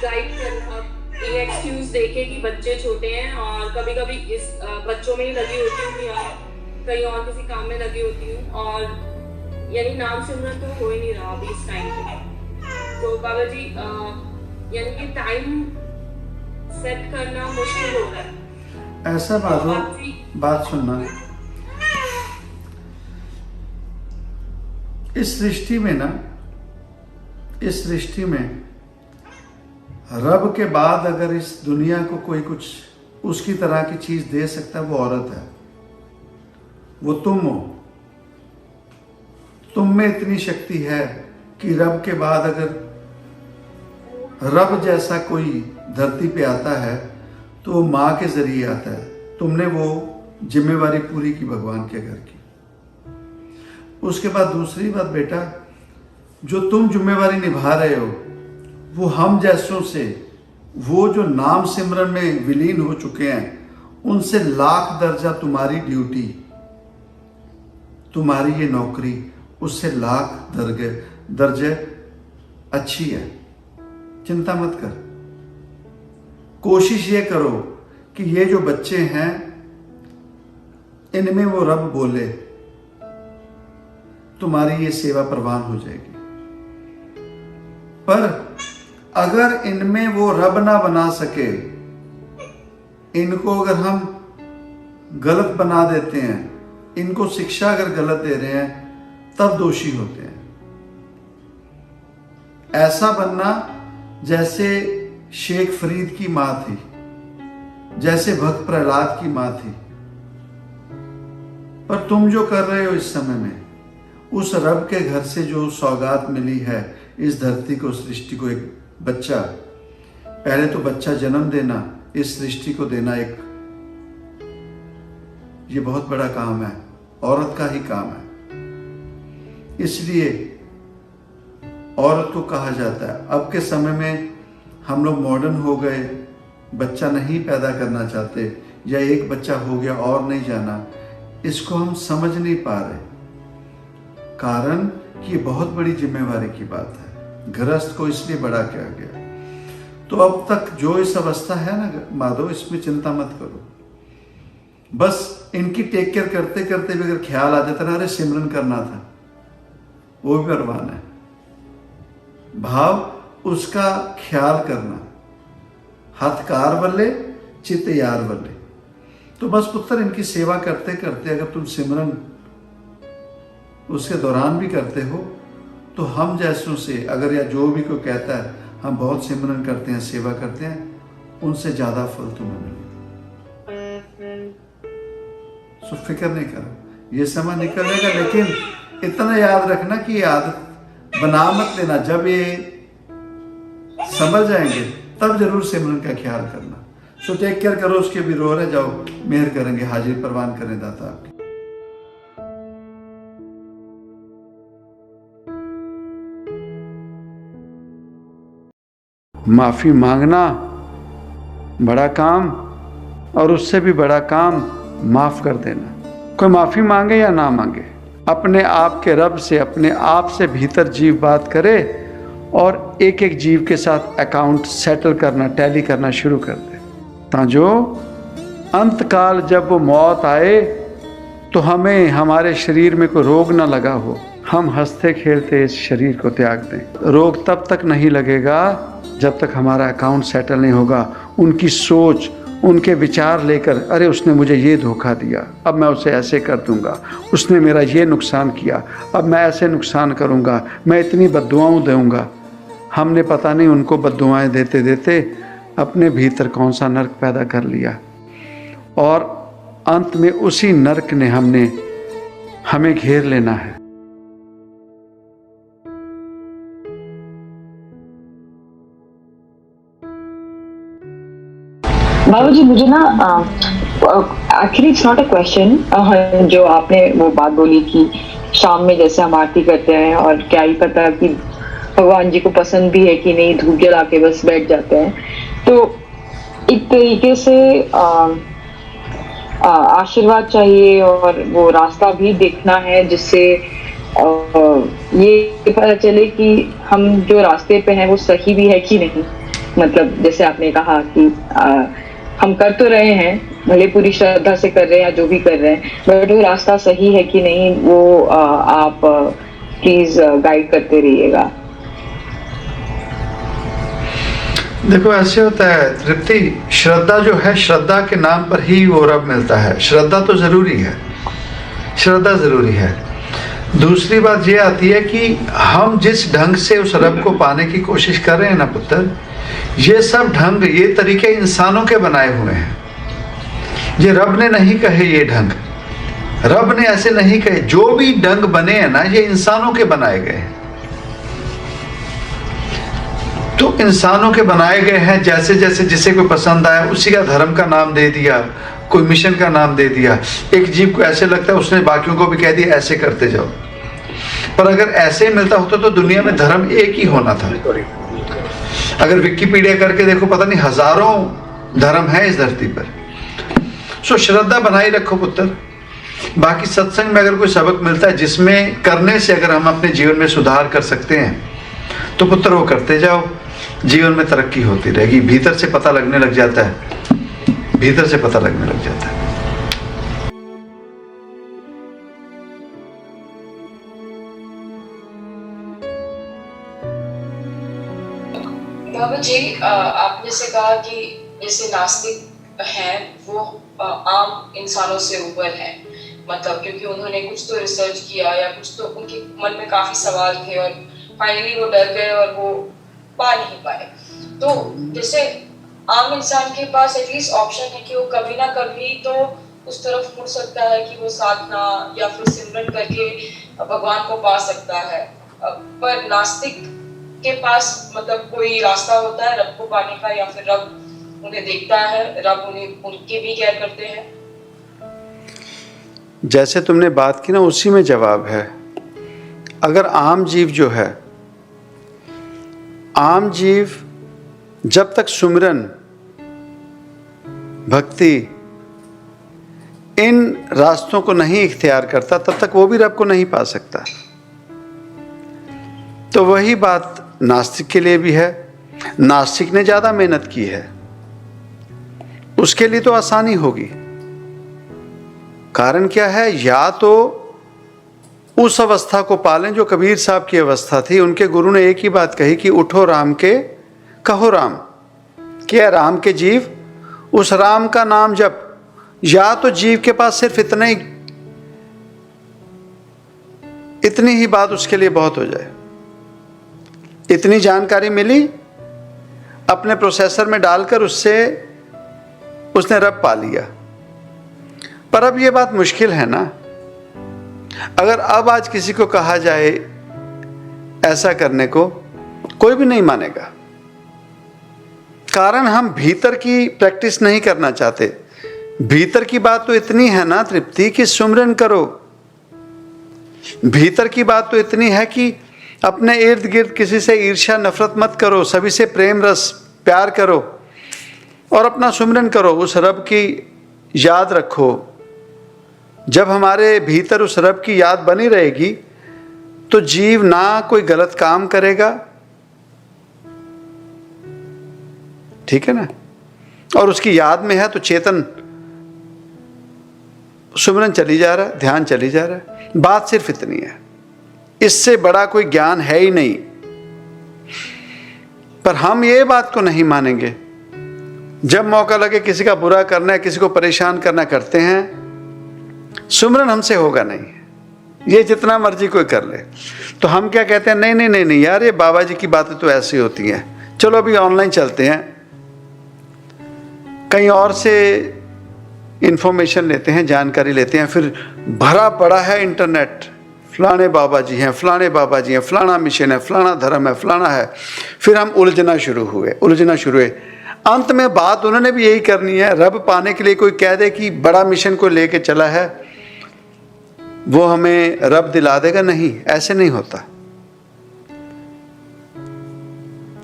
गाइड करना, ये एक्सक्यूज देके कि बच्चे छोटे हैं और कभी कभी इस बच्चों में ही लगी होती हूँ या कहीं और किसी काम में लगी होती हूँ, और यानी नाम सिमरन तो हो ही नहीं रहा अभी इस टाइम पे। तो बाबा जी यानी कि टाइम सेट करना मुश्किल हो रहा है। ऐसा बात सुनना, इस सृष्टि में ना, इस सृष्टि में रब के बाद अगर इस दुनिया को कोई कुछ उसकी तरह की चीज दे सकता है, वो औरत है, वो तुम हो। तुम में इतनी शक्ति है कि रब के बाद अगर रब जैसा कोई धरती पे आता है तो वो माँ के जरिए आता है। तुमने वो जिम्मेवारी पूरी की भगवान के घर की। उसके बाद दूसरी बात बेटा, जो तुम जिम्मेवारी निभा रहे हो वो हम जैसों से, वो जो नाम सिमरन में विलीन हो चुके हैं उनसे लाख दर्जा तुम्हारी ड्यूटी, तुम्हारी ये नौकरी उससे लाख दर्जे अच्छी है। चिंता मत कर। कोशिश ये करो कि ये जो बच्चे हैं इनमें वो रब बोले, तुम्हारी ये सेवा प्रवान हो जाएगी। पर अगर इनमें वो रब ना बना सके, इनको अगर हम गलत बना देते हैं, इनको शिक्षा अगर गलत दे रहे हैं, तब दोषी होते हैं। ऐसा बनना जैसे शेख फरीद की मां थी, जैसे भक्त प्रहलाद की मां थी। पर तुम जो कर रहे हो इस समय में, उस रब के घर से जो सौगात मिली है इस धरती को, सृष्टि को, एक बच्चा, पहले तो बच्चा जन्म देना, इस सृष्टि को देना, एक ये बहुत बड़ा काम है, औरत का ही काम है। इसलिए औरत को कहा जाता है। अब के समय में हम लोग मॉडर्न हो गए, बच्चा नहीं पैदा करना चाहते, या एक बच्चा हो गया और नहीं जाना, इसको हम समझ नहीं पा रहे। कारण कि ये बहुत बड़ी जिम्मेवारी की बात है। गृहस्थ को इसलिए बड़ा किया गया। तो अब तक जो इस अवस्था है ना माधव, इसमें चिंता मत करो। बस इनकी टेक केयर करते करते भी अगर ख्याल आ जाता ना, अरे सिमरन करना था, वो भी परवान है। भाव उसका ख्याल करना, हथकार बल्ले चित यार बल्ले। तो बस पुत्र इनकी सेवा करते करते अगर तुम सिमरन उसके दौरान भी करते हो, तो हम जैसों से अगर, या जो भी कोई कहता है हम बहुत सिमरन करते हैं, सेवा करते हैं, उनसे ज्यादा फल तुम्हें मिलेगा। सो फिक्र नहीं करो, ये समय निकलेगा। लेकिन इतना याद रखना कि ये आदत बना मत लेना। जब ये समझ जाएंगे तब जरूर सिमरन का ख्याल करना। सो टेक केयर करो, उसके भी रो रहे जाओ, मेहर करेंगे, हाजिर परवान करें दाता आपकी। माफ़ी मांगना बड़ा काम, और उससे भी बड़ा काम माफ़ कर देना। कोई माफ़ी मांगे या ना मांगे, अपने आप के रब से, अपने आप से भीतर जीव बात करे और एक एक जीव के साथ अकाउंट सेटल करना, टैली करना शुरू कर दे, ताजो अंत काल जब वो मौत आए तो हमें हमारे शरीर में कोई रोग ना लगा हो, हम हंसते खेलते इस शरीर को त्याग दें। रोग तब तक नहीं लगेगा जब तक हमारा अकाउंट सेटल नहीं होगा। उनकी सोच, उनके विचार लेकर, अरे उसने मुझे ये धोखा दिया, अब मैं उसे ऐसे कर दूंगा, उसने मेरा ये नुकसान किया, अब मैं ऐसे नुकसान करूंगा, मैं इतनी बद्दुआएं दूंगा। हमने पता नहीं उनको बद्दुआएं देते देते अपने भीतर कौन सा नर्क पैदा कर लिया, और अंत में उसी नर्क ने हमें घेर लेना है। बाबा जी, मुझे ना actually it's not a question, जो आपने वो बात बोली कि शाम में जैसे हम आरती करते हैं और क्या ही पता कि भगवान जी को पसंद भी है कि नहीं, धूप जला के बस बैठ जाते हैं। तो एक तरीके से आशीर्वाद चाहिए और वो रास्ता भी देखना है जिससे ये पता चले कि हम जो रास्ते पे हैं वो सही भी है कि नहीं। मतलब जैसे आपने कहा कि हम कर तो रहे हैं, भले पूरी श्रद्धा से कर रहे हैं या जो भी कर रहे हैं, बट वो रास्ता सही है कि नहीं, वो आप प्लीज गाइड करते रहिएगा। देखो ऐसे होता है तृप्ति, श्रद्धा जो है, श्रद्धा के नाम पर ही वो रब मिलता है। श्रद्धा तो जरूरी है, श्रद्धा जरूरी है। दूसरी बात ये आती है कि हम जिस ढंग से उस रब को पाने की कोशिश कर रहे हैं ना पुत्र, ये सब ढंग, ये तरीके इंसानों के बनाए हुए हैं। ये रब ने नहीं कहे, ये ढंग रब ने ऐसे नहीं कहे। जो भी ढंग बने हैं ना, ये इंसानों के बनाए गए हैं। तो इंसानों के बनाए गए हैं, जैसे जैसे जिसे कोई पसंद आया उसी का धर्म का नाम दे दिया, कोई मिशन का नाम दे दिया। एक जीव को ऐसे लगता है, उसने बाकियों को भी कह दिया ऐसे करते जाओ। पर अगर ऐसे मिलता होता तो दुनिया में धर्म एक ही होना था। अगर विकिपीडिया करके देखो, पता नहीं हजारों धर्म है इस धरती पर। सो श्रद्धा बनाए रखो पुत्र। बाकी सत्संग में अगर कोई सबक मिलता है जिसमें करने से अगर हम अपने जीवन में सुधार कर सकते हैं तो पुत्र वो करते जाओ, जीवन में तरक्की होती रहेगी। भीतर से पता लगने लग जाता है, भीतर से पता लगने लग जाता है। बाबा जी, आपने से कहा कि जैसे नास्तिक हैं वो आम इंसानों से ऊपर हैं, मतलब क्योंकि उन्होंने कुछ तो रिसर्च किया या कुछ तो उनके मन में काफी सवाल थे और फाइनली वो डर गए और वो पा नहीं पाए। तो जैसे आम इंसान के पास एटलीस्ट ऑप्शन है कि वो कभी ना कभी तो उस तरफ मुड़ सकता है कि वो साधना या फिर सिमरन करके भगवान को पा सकता है, पर नास्तिक के पास मतलब कोई रास्ता होता है रब को पाने का, या फिर रब उन्हें देखता है, रब उन्हें उनके भी केयर करते हैं? जैसे तुमने बात की ना, उसी में जवाब है। अगर आम जीव जो है, आम जीव जब तक सुमिरन, भक्ति, इन रास्तों को नहीं इख्तियार करता तब तक वो भी रब को नहीं पा सकता। तो वही बात नास्तिक के लिए भी है। नास्तिक ने ज़्यादा मेहनत की है, उसके लिए तो आसानी होगी। कारण क्या है? या तो उस अवस्था को पालें जो कबीर साहब की अवस्था थी। उनके गुरु ने एक ही बात कही कि उठो राम के कहो राम। क्या राम के जीव, उस राम का नाम जप। या तो जीव के पास सिर्फ इतनी ही बात उसके लिए बहुत हो जाए, इतनी जानकारी मिली, अपने प्रोसेसर में डालकर उसने रब पा लिया। पर अब ये बात मुश्किल है ना। अगर अब आज किसी को कहा जाए ऐसा करने को, कोई भी नहीं मानेगा। कारण हम भीतर की प्रैक्टिस नहीं करना चाहते। भीतर की बात तो इतनी है ना तृप्ति कि सुमिरन करो। भीतर की बात तो इतनी है कि अपने इर्द गिर्द किसी से ईर्ष्या नफरत मत करो, सभी से प्रेम रस प्यार करो और अपना सुमिरन करो। उस रब की याद रखो, जब हमारे भीतर उस रब की याद बनी रहेगी तो जीव ना कोई गलत काम करेगा, ठीक है ना, और उसकी याद में है तो चेतन सुमरन चली जा रहा है, ध्यान चली जा रहा है। बात सिर्फ इतनी है, इससे बड़ा कोई ज्ञान है ही नहीं। पर हम ये बात को नहीं मानेंगे, जब मौका लगे किसी का बुरा करना है, किसी को परेशान करना करते हैं। सुमरन हमसे होगा नहीं, ये जितना मर्जी कोई कर ले। तो हम क्या कहते हैं, नहीं नहीं नहीं नहीं यार, ये बाबा जी की बातें तो ऐसी होती हैं, चलो अभी ऑनलाइन चलते हैं, कहीं और से इंफॉर्मेशन लेते हैं, जानकारी लेते हैं। फिर भरा पड़ा है इंटरनेट, फलाने बाबा जी हैं, फलाने बाबा जी हैं, फलाना मिशन है, फलाना धर्म है, फलाना है। फिर हम उलझना शुरू हुए। अंत में बात उन्होंने भी यही करनी है, रब पाने के लिए कोई कह दे कि बड़ा मिशन को लेके चला है, वो हमें रब दिला देगा। नहीं, ऐसे नहीं होता।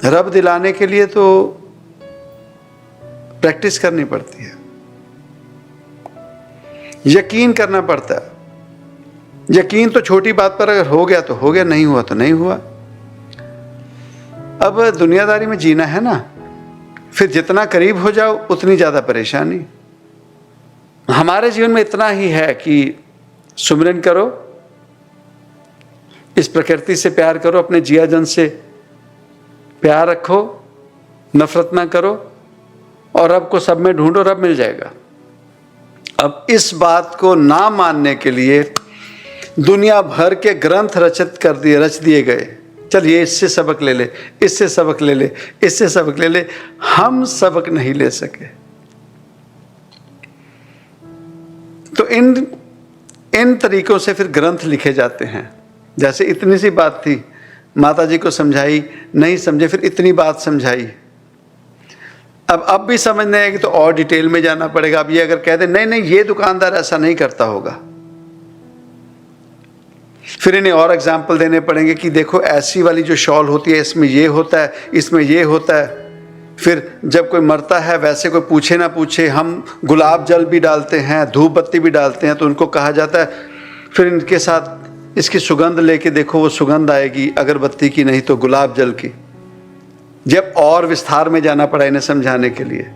रब दिलाने के लिए तो प्रैक्टिस करनी पड़ती है, यकीन करना पड़ता है। यकीन तो छोटी बात पर अगर हो गया तो हो गया, नहीं हुआ तो नहीं हुआ। अब दुनियादारी में जीना है ना, फिर जितना करीब हो जाओ उतनी ज़्यादा परेशानी। हमारे जीवन में इतना ही है कि सुमिरन करो, इस प्रकृति से प्यार करो, अपने जियाजन से प्यार रखो, नफरत ना करो, और रब को सब में ढूंढो, रब मिल जाएगा। अब इस बात को ना मानने के लिए दुनिया भर के ग्रंथ रच दिए गए। चलिए इससे सबक ले ले, इससे सबक ले ले, इससे सबक ले ले। हम सबक नहीं ले सके। तो इन तरीकों से फिर ग्रंथ लिखे जाते हैं। जैसे इतनी सी बात थी, माता जी को समझाई, नहीं समझे, फिर इतनी बात समझाई। अब भी समझने आएगी तो और डिटेल में जाना पड़ेगा। अब ये अगर कह दे नहीं नहीं ये दुकानदार ऐसा नहीं करता होगा, फिर इन्हें और एग्जाम्पल देने पड़ेंगे कि देखो ऐसी वाली जो शॉल होती है इसमें ये होता है, इसमें ये होता है। फिर जब कोई मरता है वैसे कोई पूछे ना पूछे हम गुलाब जल भी डालते हैं, धूप बत्ती भी डालते हैं, तो उनको कहा जाता है फिर इनके साथ इसकी सुगंध लेके देखो, वो सुगंध आएगी अगरबत्ती की, नहीं तो गुलाब जल की। जब और विस्तार में जाना पड़ा इन्हें समझाने के लिए,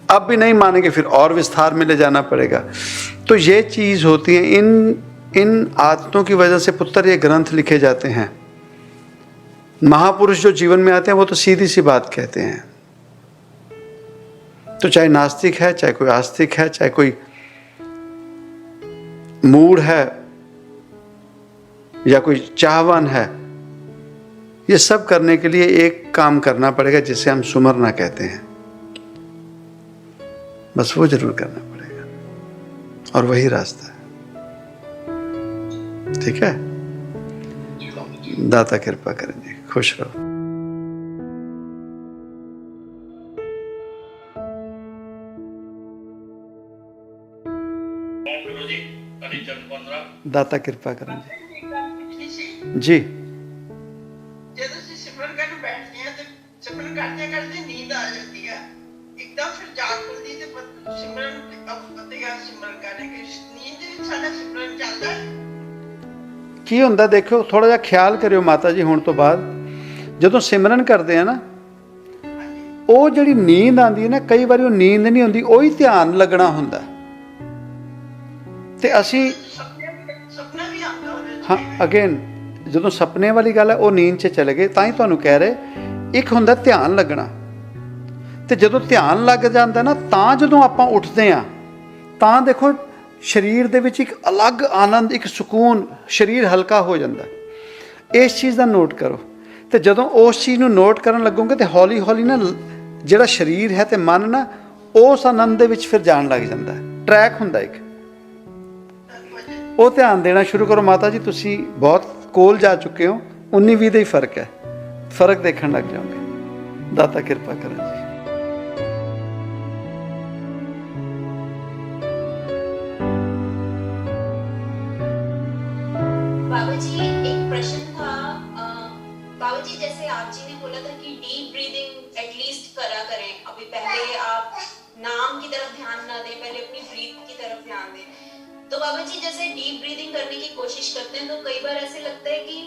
अब भी नहीं मानेंगे, फिर और विस्तार में ले जाना पड़ेगा। तो ये चीज़ होती है। इन आदतों की वजह से पुत्र ये ग्रंथ लिखे जाते हैं। महापुरुष जो जीवन में आते हैं वो तो सीधी सी बात कहते हैं। तो चाहे नास्तिक है, चाहे कोई आस्तिक है, चाहे कोई मूढ़ है या कोई चाहवान है, ये सब करने के लिए एक काम करना पड़ेगा जिसे हम सुमरना कहते हैं। बस वो जरूर करना पड़ेगा और वही रास्ता है। ठीक है, दाता कृपा करेंगे। खुश रहो। दाता कृपा करेंगे जी। जब सिमरन करने बैठते हैं तो सिमरन करते करते नींद आ जाती है, एकदम फिर जाग खुलती है तो सिमरन अब पता सिमरन करने की नींद में सारा सिमरन चलता है। की ਹੁੰਦਾ देखो, थोड़ा ਜਿਹਾ ਖਿਆਲ ਕਰਿਓ ਮਾਤਾ ਜੀ। ਹੁਣ ਤੋਂ ਬਾਅਦ ਜਦੋਂ ਸਿਮਰਨ ਕਰਦੇ ਆ ਨਾ, ਉਹ ਜਿਹੜੀ ਨੀਂਦ ਆਉਂਦੀ ਹੈ ਨਾ, ਕਈ ਵਾਰੀ ਉਹ ਨੀਂਦ ਨਹੀਂ ਹੁੰਦੀ, ਉਹੀ ਧਿਆਨ ਲੱਗਣਾ ਹੁੰਦਾ ਤੇ ਅਸੀਂ ਸੁਪਨਾ ਵੀ ਆਉਂਦਾ ਉਹਦੇ ਹਾਂ ਅਗੇਨ ਜਦੋਂ ਸੁਪਨੇ ਵਾਲੀ ਗੱਲ ਹੈ ਉਹ ਨੀਂਦ 'ਚ ਚਲੇ ਗਏ। ਤਾਂ ਹੀ ਤੁਹਾਨੂੰ ਕਹਿ ਰਹੇ, ਇੱਕ ਹੁੰਦਾ ਧਿਆਨ ਲੱਗਣਾ, ਤੇ ਜਦੋਂ ਧਿਆਨ ਲੱਗ ਜਾਂਦਾ ਨਾ, ਤਾਂ ਜਦੋਂ ਆਪਾਂ ਉੱਠਦੇ ਆ ਤਾਂ ਦੇਖੋ ਸਰੀਰ ਦੇ ਵਿੱਚ ਇੱਕ ਅਲੱਗ ਆਨੰਦ, ਇੱਕ ਸਕੂਨ, ਸਰੀਰ ਹਲਕਾ ਹੋ ਜਾਂਦਾ। ਇਸ ਚੀਜ਼ ਦਾ ਨੋਟ ਕਰੋ। ਤੇ ਜਦੋਂ ਉਸ ਚੀਜ਼ ਨੂੰ ਨੋਟ ਕਰਨ ਲੱਗੋਗੇ ਤੇ ਹੌਲੀ ਹੌਲੀ ਨਾ ਜਿਹੜਾ ਸਰੀਰ ਹੈ ਤੇ ਮਨ ਨਾ ਉਸ ਆਨੰਦ ਦੇ ਵਿੱਚ ਫਿਰ ਜਾਣ ਲੱਗ ਜਾਂਦਾ। ਟਰੈਕ ਹੁੰਦਾ ਇੱਕ, ਉਹ ਧਿਆਨ ਦੇਣਾ ਸ਼ੁਰੂ ਕਰੋ। ਮਾਤਾ ਜੀ ਤੁਸੀਂ ਬਹੁਤ ਕੋਲ ਜਾ ਚੁੱਕੇ ਹੋ, 19-20 ਦਾ ਹੀ ਫਰਕ ਹੈ, ਫਰਕ ਦੇਖਣ ਲੱਗ ਜਾਓਗੇ। ਦਾਤਾ ਕਿਰਪਾ ਕਰੇ ਜੀ। बाबा जी एक प्रश्न था। बाबा जी जैसे आप जी ने बोला था कि डीप ब्रीदिंग एटलीस्ट करा करें। अभी पहले आप नाम की तरफ ध्यान ना दें, पहले अपनी ब्रीथ की तरफ ध्यान दें। तो बाबा जी जैसे डीप ब्रीदिंग करने की कोशिश करते हैं तो कई बार ऐसे लगता है कि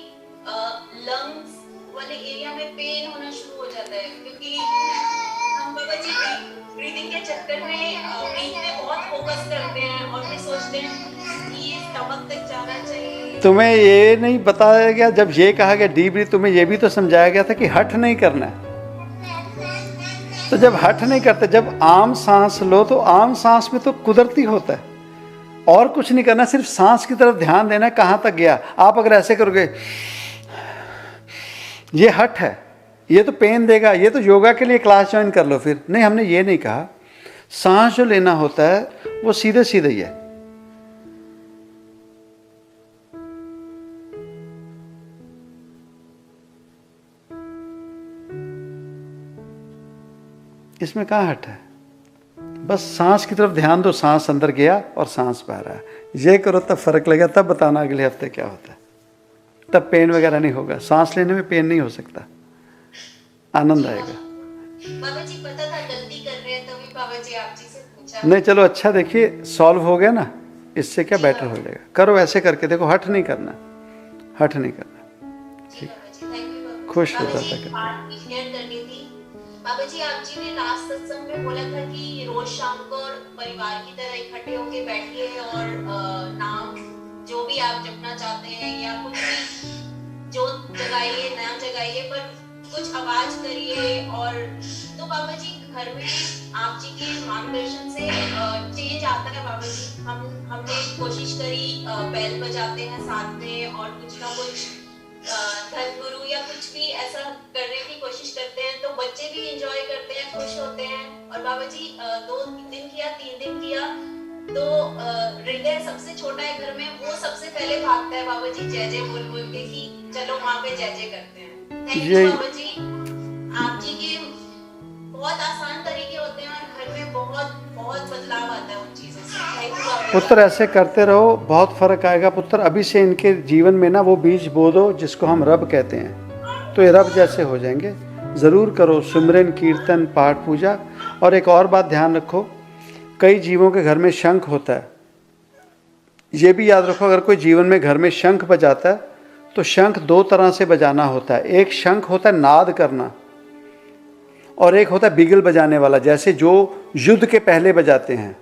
लंग्स वाले एरिया में पेन होना शुरू हो जाता है, क्योंकि हम बाबा जी ब्रीदिंग के चक्कर में ब्रीथ पे बहुत फोकस करते हैं और फिर सोचते हैं कि ये स्टमक तक जाना चाहिए। तुम्हें ये नहीं बताया गया, जब ये कहा गया डीप ब्रीथ, तुम्हें ये भी तो समझाया गया था कि हठ नहीं करना है। तो जब हठ नहीं करते, जब आम सांस लो तो आम सांस में तो कुदरती होता है, और कुछ नहीं करना, सिर्फ सांस की तरफ ध्यान देना है कहाँ तक गया। आप अगर ऐसे करोगे, ये हठ है, ये तो पेन देगा, ये तो योगा के लिए क्लास ज्वाइन कर लो फिर। नहीं, हमने ये नहीं कहा। सांस जो लेना होता है वो सीधे सीधे ही है। इसमें कहाँ हट है? बस सांस की तरफ ध्यान दो, सांस अंदर गया और सांस बाहर आया। ये करो तब फर्क लगेगा, तब बताना अगले हफ्ते क्या होता है। तब पेन वगैरह नहीं होगा, सांस लेने में पेन नहीं हो सकता, आनंद आएगा। बाबा जी पता था गलती कर रहे हैं, तभी बाबा जी आप जी से पूछा। नहीं, चलो अच्छा, देखिए सॉल्व हो गया ना, इससे क्या बेटर हो जाएगा। करो ऐसे करके देखो, हट नहीं करना, हट नहीं करना। ठीक, खुश हो जाता है। बाबा जी आप जी ने लास्ट सत्संग में बोला था कि रोज शाम को परिवार की तरह इकट्ठे होके बैठिए और नाम जो भी आप जपना चाहते हैं या कुछ भी जो जगाइए, नाम जगाइए, पर कुछ आवाज करिए। और तो बाबा जी घर में आप जी के मार्गदर्शन से चेंज आता है। बाबा जी हमने कोशिश करी, बेल बजाते हैं साथ में और कुछ ना कुछ धन गुरु या कुछ भी ऐसा करने की कोशिश करते हैं, तो बच्चे भी एंजॉय करते हैं, खुश होते हैं। और बाबा जी 2 दिन किया, 3 दिन किया, तो हृदय सबसे छोटा है घर में, वो सबसे पहले भागता है बाबा जी जय जय बोल बोल के कि चलो वहाँ पे जय जय करते हैं। थैंक यू बाबा जी, आप जी के बहुत आसान तरीके होते हैं और घर में बहुत बहुत बदलाव आता है उन चीजों से। थैंक यू बाबा। पुत्र ऐसे करते रहो, बहुत फर्क आएगा पुत्र। अभी से इनके जीवन में ना वो बीज बो दो जिसको हम रब कहते हैं, तो ये रब जैसे हो जाएंगे। ज़रूर करो सिमरन, कीर्तन, पाठ, पूजा। और एक और बात ध्यान रखो, कई जीवों के घर में शंख होता है, ये भी याद रखो। अगर कोई जीवन में घर में शंख बजाता है तो शंख 2 तरह से बजाना होता है। एक शंख होता है नाद करना, और एक होता है बिगल बजाने वाला, जैसे जो युद्ध के पहले बजाते हैं।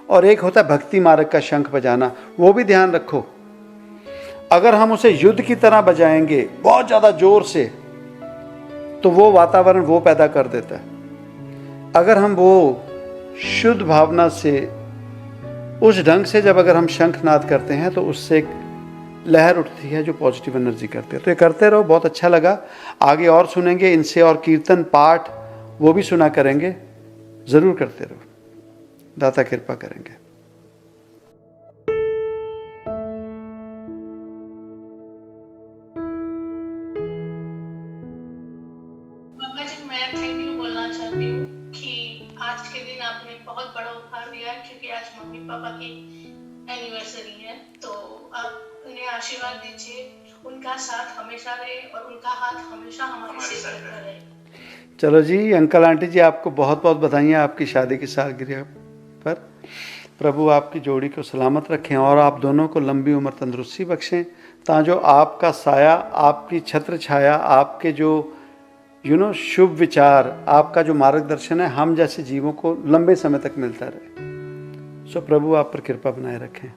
और एक होता है भक्ति मार्ग का शंख बजाना, वो भी ध्यान रखो। अगर हम उसे युद्ध की तरह बजाएंगे बहुत ज़्यादा जोर से, तो वो वातावरण वो पैदा कर देता है। अगर हम वो शुद्ध भावना से, उस ढंग से जब अगर हम शंखनाद करते हैं, तो उससे एक लहर उठती है जो पॉजिटिव एनर्जी करती है। तो ये करते रहो, बहुत अच्छा लगा। आगे और सुनेंगे इनसे, और कीर्तन पाठ वो भी सुना करेंगे। ज़रूर करते रहो, दाता कृपा करेंगे। बाबा जी मैं थैंक यू बोलना चाहती हूँ कि आज के दिन आपने बहुत बड़ा उपहार दिया, क्योंकि आज मम्मी पापा की एनिवर्सरी है। तो आप उन्हें आशीर्वाद दीजिए, उनका साथ हमेशा रहे और उनका हाथ हमेशा हमारे साथ रहे। चलो जी, अंकल आंटी जी आपको बहुत बहुत बधाइयाँ आपकी शादी की सालगिरह पर। प्रभु आपकी जोड़ी को सलामत रखें और आप दोनों को लंबी उम्र तंदुरुस्ती बख्शें, ताकि जो आपका साया, आपकी छत्र छाया, आपके जो शुभ विचार, आपका जो मार्गदर्शन है, हम जैसे जीवों को लंबे समय तक मिलता रहे। सो प्रभु आप पर कृपा बनाए रखें।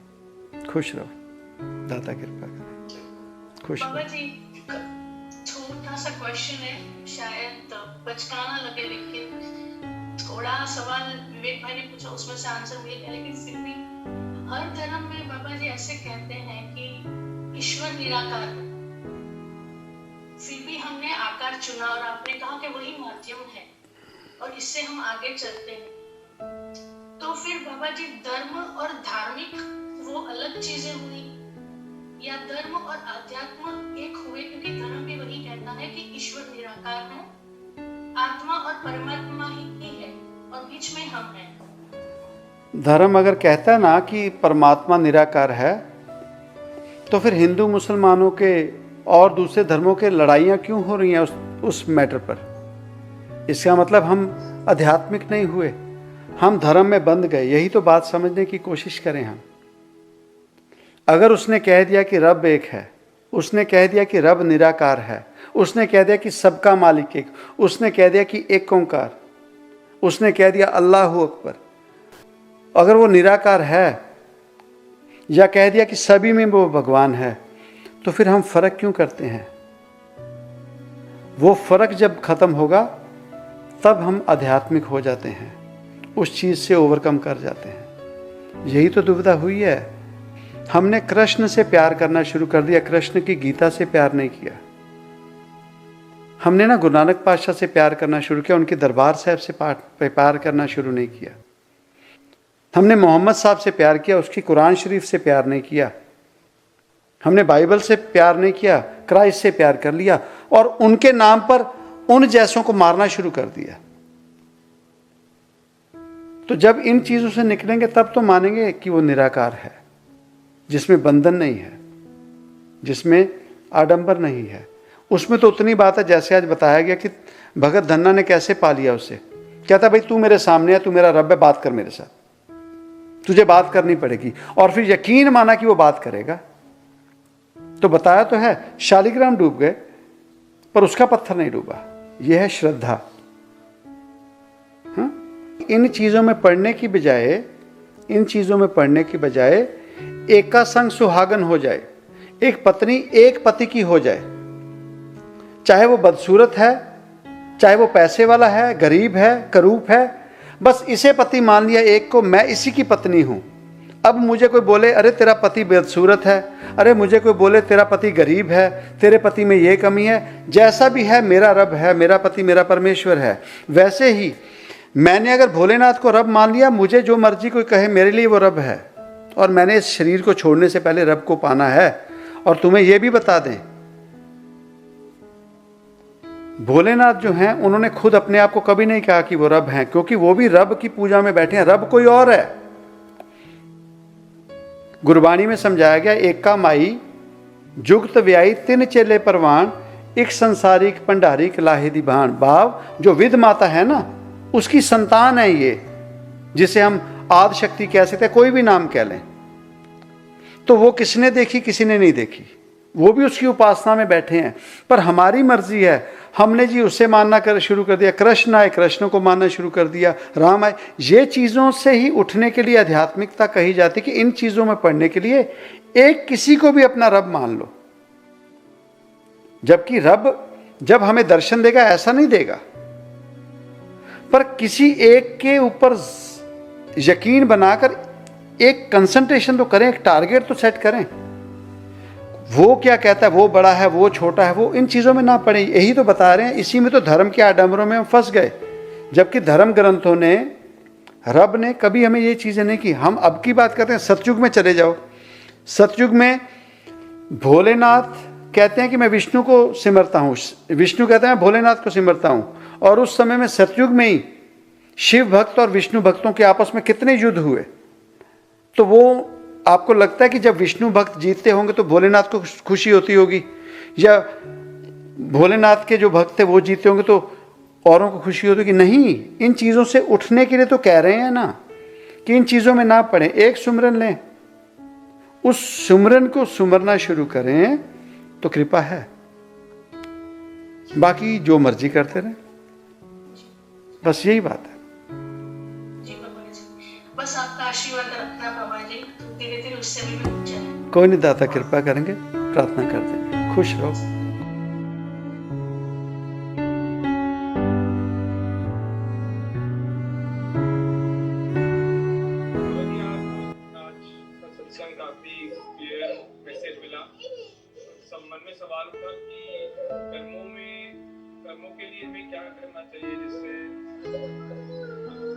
खुश रहो, दाता कृपा करें। खुश बाबा रहो। जी छोटा सा क्वेश्चन है, शायद बचकाना लगे, लेकिन थोड़ा सवाल विवेक भाई ने पूछा, उसमें से आंसर मिल गया। लेकिन फिर भी हर धर्म में बाबा जी ऐसे कहते हैं कि ईश्वर निराकार है, फिर भी हमने आकार चुना और आपने कहा कि वही माध्यम है और इससे हम आगे चलते हैं। तो फिर बाबा जी धर्म और धार्मिक वो अलग चीजें हुई, या धर्म और अध्यात्म एक हुए? क्योंकि धर्म भी वही कहता है कि ईश्वर निराकार है, आत्मा और परमात्मा ही है और बीच में हम हैं। धर्म अगर कहता है ना कि परमात्मा निराकार है, तो फिर हिंदू मुसलमानों के और दूसरे धर्मों के लड़ाइयाँ क्यों हो रही हैं उस मैटर पर? इसका मतलब हम आध्यात्मिक नहीं हुए, हम धर्म में बंध गए। यही तो बात समझने की कोशिश करें हम। अगर उसने कह दिया कि रब एक है, उसने कह दिया कि रब निराकार है, उसने कह दिया कि सबका मालिक एक, उसने कह दिया कि एक ओंकार, उसने कह दिया अल्लाहु अकबर, अगर वो निराकार है या कह दिया कि सभी में वो भगवान है, तो फिर हम फर्क क्यों करते हैं? वो फर्क जब खत्म होगा तब हम आध्यात्मिक हो जाते हैं, उस चीज से ओवरकम कर जाते हैं। यही तो दुविधा हुई है। हमने कृष्ण से प्यार करना शुरू कर दिया, कृष्ण की गीता से प्यार नहीं किया। हमने ना गुरु नानक पातशाह से प्यार करना शुरू किया, उनके दरबार साहब से प्यार करना शुरू नहीं किया। हमने मोहम्मद साहब से प्यार किया, उसकी कुरान शरीफ से प्यार नहीं किया। हमने बाइबल से प्यार नहीं किया, क्राइस्ट से प्यार कर लिया और उनके नाम पर उन जैसों को मारना शुरू कर दिया। तो जब इन चीजों से निकलेंगे तब तो मानेंगे कि वो निराकार है, जिसमें बंधन नहीं है, जिसमें आडंबर नहीं है। उसमें तो उतनी बात है जैसे आज बताया गया कि भगत धन्ना ने कैसे पा लिया उसे। कहता भाई तू मेरे सामने है, तू मेरा रब है, बात कर मेरे साथ, तुझे बात करनी पड़ेगी। और फिर यकीन माना कि वो बात करेगा। तो बताया तो है, शालिग्राम डूब गए पर उसका पत्थर नहीं डूबा। यह है श्रद्धा। हाँ? इन चीजों में पढ़ने की बजाय एका संग सुहागन हो जाए, एक पत्नी एक पति की हो जाए, चाहे वो बदसूरत है, चाहे वो पैसे वाला है, गरीब है, करूप है, बस इसे पति मान लिया एक को, मैं इसी की पत्नी हूं। अब मुझे कोई बोले अरे तेरा पति बदसूरत है, अरे मुझे कोई बोले तेरा पति गरीब है, तेरे पति में ये कमी है, जैसा भी है मेरा रब है, मेरा पति मेरा परमेश्वर है। वैसे ही मैंने अगर भोलेनाथ को रब मान लिया, मुझे जो मर्जी कोई कहे मेरे लिए वो रब है। और मैंने इस शरीर को छोड़ने से पहले रब को पाना है। और तुम्हें यह भी बता दें, भोलेनाथ जो हैं उन्होंने खुद अपने आप को कभी नहीं कहा कि वो रब हैं, क्योंकि वो भी रब की पूजा में बैठे हैं। रब कोई और है। गुरबाणी में समझाया गया, एका माई जुगत व्याई तिन चेले परवान, एक संसारिक भंडारी लाहे दी भान। भाव जो विध माता है ना, उसकी संतान है ये, जिसे हम आदि शक्ति कह सकते हैं, कोई भी नाम कह लें। तो वो किसने देखी, किसी ने नहीं देखी, वो भी उसकी उपासना में बैठे हैं। पर हमारी मर्जी है, हमने जी उसे मानना शुरू कर दिया, कृष्ण आए कृष्ण को मानना शुरू कर दिया, राम आए। ये चीज़ों से ही उठने के लिए आध्यात्मिकता कही जाती कि इन चीज़ों में पढ़ने के लिए एक किसी को भी अपना रब मान लो। जबकि रब जब हमें दर्शन देगा ऐसा नहीं देगा, पर किसी एक के ऊपर यकीन बनाकर एक कंसंट्रेशन तो करें, एक टारगेट तो सेट करें। वो क्या कहता है, वो बड़ा है, वो छोटा है, वो इन चीज़ों में ना पड़े। यही तो बता रहे हैं, इसी में तो धर्म के आडंबरों में हम फंस गए। जबकि धर्म ग्रंथों ने, रब ने कभी हमें ये चीज़ें नहीं की। हम अब की बात करते हैं, सतयुग में चले जाओ। सतयुग में भोलेनाथ कहते हैं कि मैं विष्णु को सिमरता हूँ, विष्णु कहते हैं मैं भोलेनाथ को सिमरता हूँ। और उस समय में सतयुग में ही शिव भक्त और विष्णु भक्तों के आपस में कितने युद्ध हुए। तो वो आपको लगता है कि जब विष्णु भक्त जीतते होंगे तो भोलेनाथ को खुशी होती होगी, या भोलेनाथ के जो भक्त थे वो जीते होंगे तो औरों को खुशी होती होगी? नहीं। इन चीज़ों से उठने के लिए तो कह रहे हैं ना कि इन चीज़ों में ना पड़े, एक सुमरन लें, उस सुमरन को सुमरना शुरू करें तो कृपा है। बाकी जो मर्जी करते रहें, बस यही बात है। जी बाबा जी, बस आपका आशीर्वाद रखना बाबा जी, तो धीरे धीरे उससे भी उठ जाए। कोई नहीं, दाता कृपा करेंगे, प्रार्थना कर देंगे। खुश रहो। सत्संग काफी क्लियर मैसेज मिला। सब मन में सवाल उठा कि कर्मों के लिए हमें क्या करना चाहिए, जिससे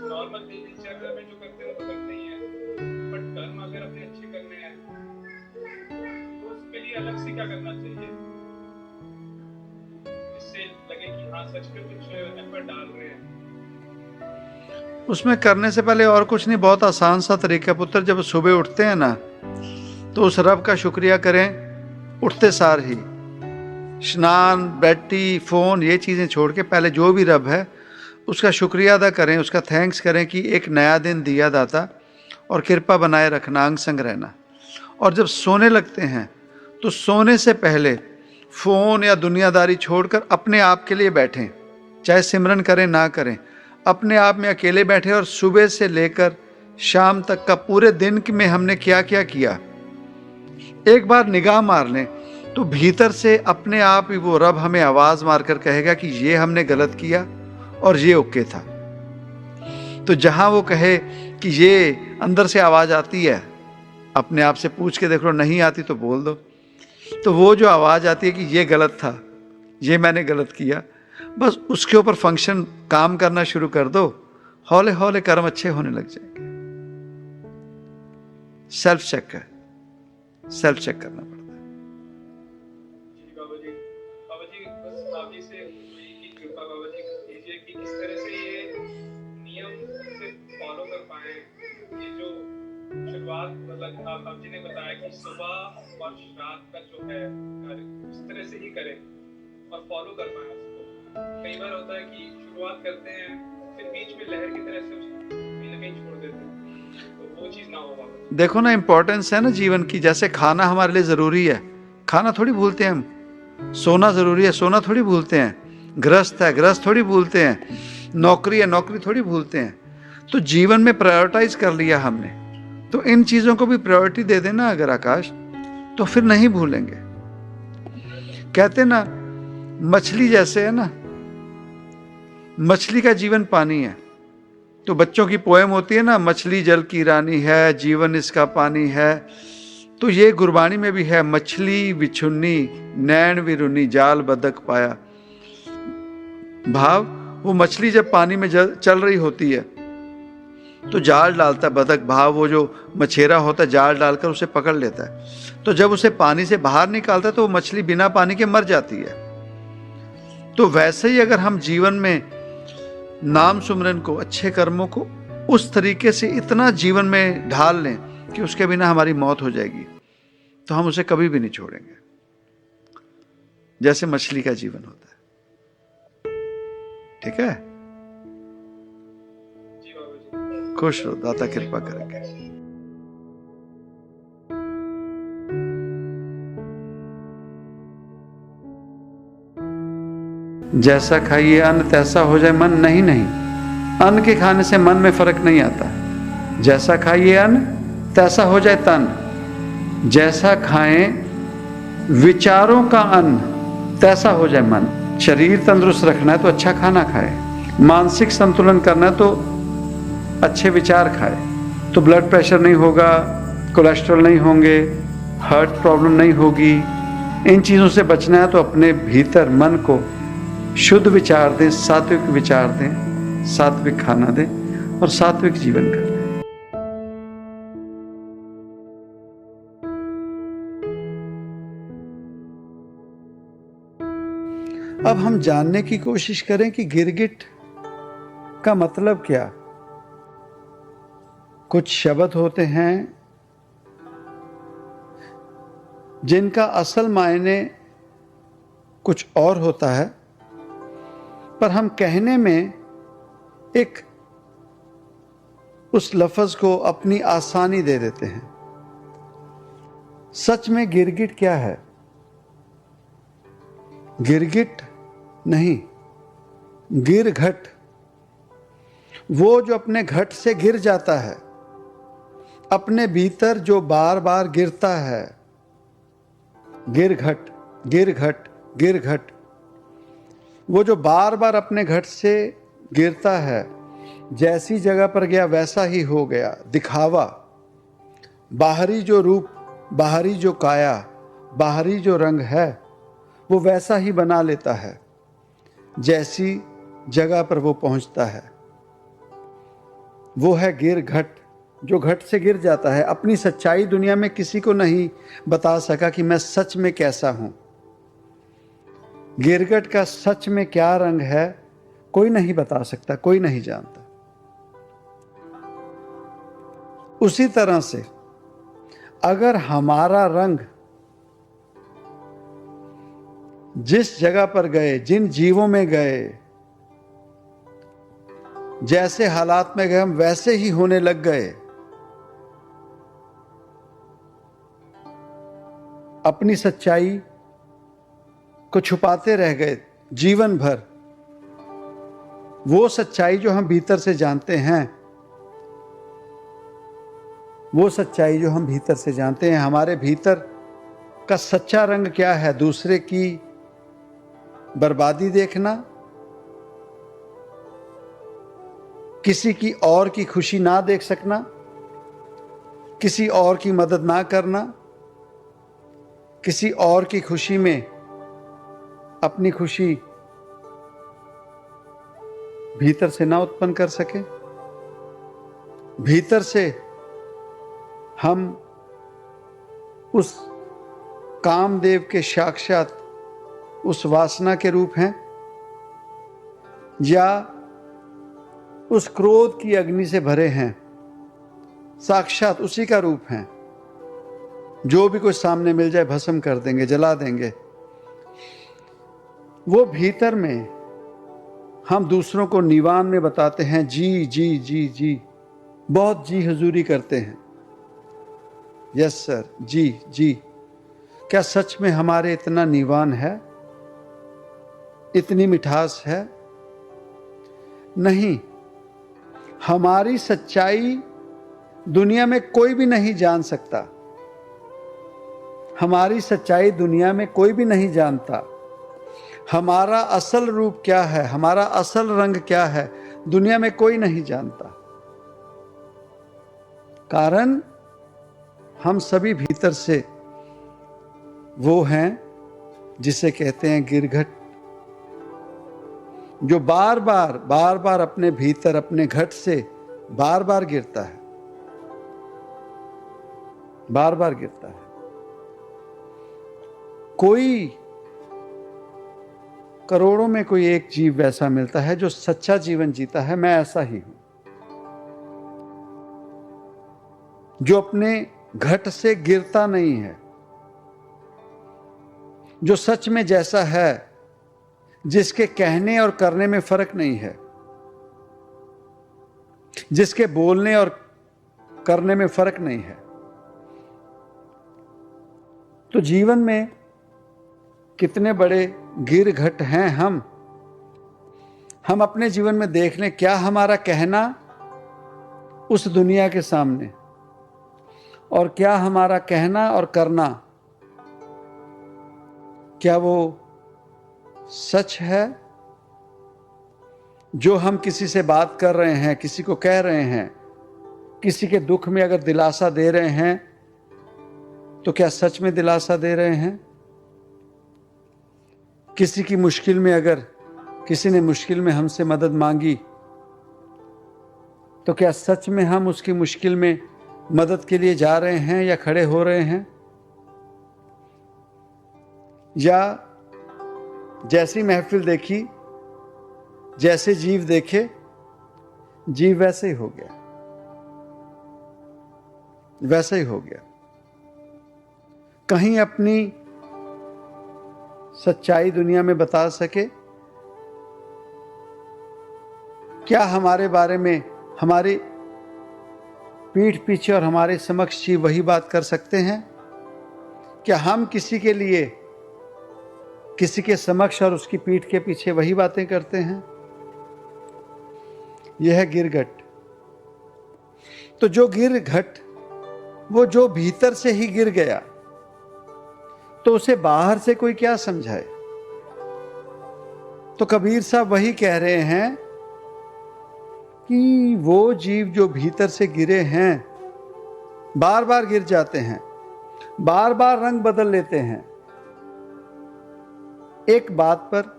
नॉर्मल दिनचर्या में जो करते हैं वो करते ही हैं, बट कर्म अगर अपने अच्छे करने हैं तो उसके लिए अलग से क्या करना चाहिए, जिससे लगे कि हाँ सच में कुछ एफर्ट डाल रहे हैं। उसमें करने से पहले और कुछ नहीं, बहुत आसान सा तरीका। पुत्र जब सुबह उठते हैं ना, तो उस रब का शुक्रिया करें उठते सार ही। स्नान, बैठी, फ़ोन, ये चीज़ें छोड़ के पहले जो भी रब है उसका शुक्रिया अदा करें, उसका थैंक्स करें कि एक नया दिन दिया दाता, और कृपा बनाए रखना, अंग संग रहना। और जब सोने लगते हैं तो सोने से पहले फ़ोन या दुनियादारी छोड़कर अपने आप के लिए बैठें, चाहे सिमरन करें ना करें, अपने आप में अकेले बैठे और सुबह से लेकर शाम तक का पूरे दिन में हमने क्या क्या किया एक बार निगाह मार लें, तो भीतर से अपने आप ही वो रब हमें आवाज़ मारकर कहेगा कि ये हमने गलत किया और ये ओके था। तो जहाँ वो कहे कि ये अंदर से आवाज़ आती है, अपने आप से पूछ के देख लो, नहीं आती तो बोल दो। तो वो जो आवाज़ आती है कि ये गलत था, ये मैंने गलत किया, बस उसके ऊपर फंक्शन काम करना शुरू कर दो, हौले हौले कर्म अच्छे होने लग जाएंगे। सेल्फ चेक करना पड़ता है। जी बाबा जी, बस आप जी से एक ही कृपा बाबा जी कीजिए कि किस तरह से ये नियम से फॉलो कर पाए। ये जो शुरुआत, मतलब आप जी ने बताया कि सुबह और रात का जो है उस तरह से ही करें और फॉलो कर पाए उसको। कई बार होता है कि शुरुआत करते हैं, फिर बीच में लहर की तरह से उसको कहीं ना कहीं छोड़ देते हैं, तो वो चीज़ ना हो बाबा। देखो ना, इंपॉर्टेंस है ना जीवन की। जैसे खाना हमारे लिए ज़रूरी है, खाना थोड़ी भूलते हैं हम। सोना ज़रूरी है, सोना थोड़ी भूलते हैं। गृहस्थ है, गृहस्थ थोड़ी भूलते हैं। नौकरी है, नौकरी थोड़ी भूलते हैं। तो जीवन में प्रायोरिटाइज कर लिया हमने, तो इन चीज़ों को भी प्रायोरिटी दे देना अगर आकाश, तो फिर नहीं भूलेंगे। कहते ना, मछली जैसे है ना, मछली का जीवन पानी है। तो बच्चों की पोएम होती है ना, मछली जल की रानी है, जीवन इसका पानी है। तो ये गुरबानी में भी है, मछली बिछुन्नी नैन विरुनी जाल बदक पाया। भाव, वो मछली जब पानी में चल रही होती है तो जाल डालता है बदक, भाव वो जो मछेरा होता है जाल डालकर उसे पकड़ लेता है। तो जब उसे पानी से बाहर निकालता है तो वो मछली बिना पानी के मर जाती है। तो वैसे ही अगर हम जीवन में नाम सुमरन को, अच्छे कर्मों को उस तरीके से इतना जीवन में ढाल लें कि उसके बिना हमारी मौत हो जाएगी, तो हम उसे कभी भी नहीं छोड़ेंगे, जैसे मछली का जीवन होता है। ठीक है? जी बाबा जी। खुश रहो, दाता कृपा करेंगे। जैसा खाइए अन्न तैसा हो जाए मन, नहीं नहीं, अन्न के खाने से मन में फर्क नहीं आता। जैसा खाइए अन्न तैसा हो जाए तन। जैसा खाएं विचारों का अन्न तैसा हो जाए मन। शरीर तंदुरुस्त रखना है तो अच्छा खाना खाए, मानसिक संतुलन करना है तो अच्छे विचार खाए, तो ब्लड प्रेशर नहीं होगा, कोलेस्ट्रॉल नहीं होंगे, हार्ट प्रॉब्लम नहीं होगी। इन चीज़ों से बचना है तो अपने भीतर मन को शुद्ध विचार दें, सात्विक विचार दें, सात्विक खाना दें और सात्विक जीवन करें। अब हम जानने की कोशिश करें कि गिरगिट का मतलब क्या। कुछ शब्द होते हैं जिनका असल मायने कुछ और होता है, पर हम कहने में एक उस लफ्ज़ को अपनी आसानी दे देते हैं। सच में गिरगिट क्या है? गिरगिट नहीं, गिरघट। वो जो अपने घट से गिर जाता है, अपने भीतर जो बार बार गिरता है, गिरघट गिरघट गिरघट। वो जो बार बार अपने घट से गिरता है, जैसी जगह पर गया वैसा ही हो गया। दिखावा, बाहरी जो रूप, बाहरी जो काया, बाहरी जो रंग है, वो वैसा ही बना लेता है जैसी जगह पर वो पहुंचता है। वो है गिरघट, जो घट से गिर जाता है। अपनी सच्चाई दुनिया में किसी को नहीं बता सका कि मैं सच में कैसा हूं। गिरगिट का सच में क्या रंग है कोई नहीं बता सकता, कोई नहीं जानता। उसी तरह से अगर हमारा रंग जिस जगह पर गए, जिन जीवों में गए, जैसे हालात में गए, हम वैसे ही होने लग गए, अपनी सच्चाई को छुपाते रह गए जीवन भर। वो सच्चाई जो हम भीतर से जानते हैं, वो सच्चाई जो हम भीतर से जानते हैं, हमारे भीतर का सच्चा रंग क्या है? दूसरे की बर्बादी देखना, किसी की और की खुशी ना देख सकना, किसी और की मदद ना करना, किसी और की खुशी में अपनी खुशी भीतर से ना उत्पन्न कर सके। भीतर से हम उस कामदेव के साक्षात उस वासना के रूप हैं, या उस क्रोध की अग्नि से भरे हैं, साक्षात उसी का रूप हैं। जो भी कुछ सामने मिल जाए भस्म कर देंगे, जला देंगे। वो भीतर में हम दूसरों को निवान में बताते हैं, जी जी जी जी, बहुत जी हुजूरी करते हैं, यस सर, जी जी। क्या सच में हमारे इतना निवान है, इतनी मिठास है? नहीं। हमारी सच्चाई दुनिया में कोई भी नहीं जान सकता। हमारी सच्चाई दुनिया में कोई भी नहीं जानता। हमारा असल रूप क्या है, हमारा असल रंग क्या है, दुनिया में कोई नहीं जानता। कारण हम सभी भीतर से वो हैं जिसे कहते हैं गिरघट, जो बार बार अपने भीतर अपने घट से बार बार गिरता है, बार बार गिरता है। कोई करोड़ों में कोई एक जीव वैसा मिलता है जो सच्चा जीवन जीता है। मैं ऐसा ही हूं, जो अपने घट से गिरता नहीं है, जो सच में जैसा है, जिसके कहने और करने में फर्क नहीं है, जिसके बोलने और करने में फर्क नहीं है। तो जीवन में कितने बड़े गिर घट हैं हम अपने जीवन में देख लें। क्या हमारा कहना उस दुनिया के सामने, और क्या हमारा कहना और करना, क्या वो सच है? जो हम किसी से बात कर रहे हैं, किसी को कह रहे हैं, किसी के दुख में अगर दिलासा दे रहे हैं, तो क्या सच में दिलासा दे रहे हैं? किसी की मुश्किल में, अगर किसी ने मुश्किल में हमसे मदद मांगी, तो क्या सच में हम उसकी मुश्किल में मदद के लिए जा रहे हैं या खड़े हो रहे हैं? या जैसी महफिल देखी, जैसे जीव देखे, जीव वैसे ही हो गया, वैसे ही हो गया। कहीं अपनी सच्चाई दुनिया में बता सके? क्या हमारे बारे में हमारी पीठ पीछे और हमारे समक्ष ही वही बात कर सकते हैं? क्या हम किसी के लिए, किसी के समक्ष और उसकी पीठ के पीछे वही बातें करते हैं? यह है गिरघट। तो जो गिरघट, वो जो भीतर से ही गिर गया, तो उसे बाहर से कोई क्या समझाए? तो कबीर साहब वही कह रहे हैं कि वो जीव जो भीतर से गिरे हैं, बार बार गिर जाते हैं, बार बार रंग बदल लेते हैं, एक बात पर,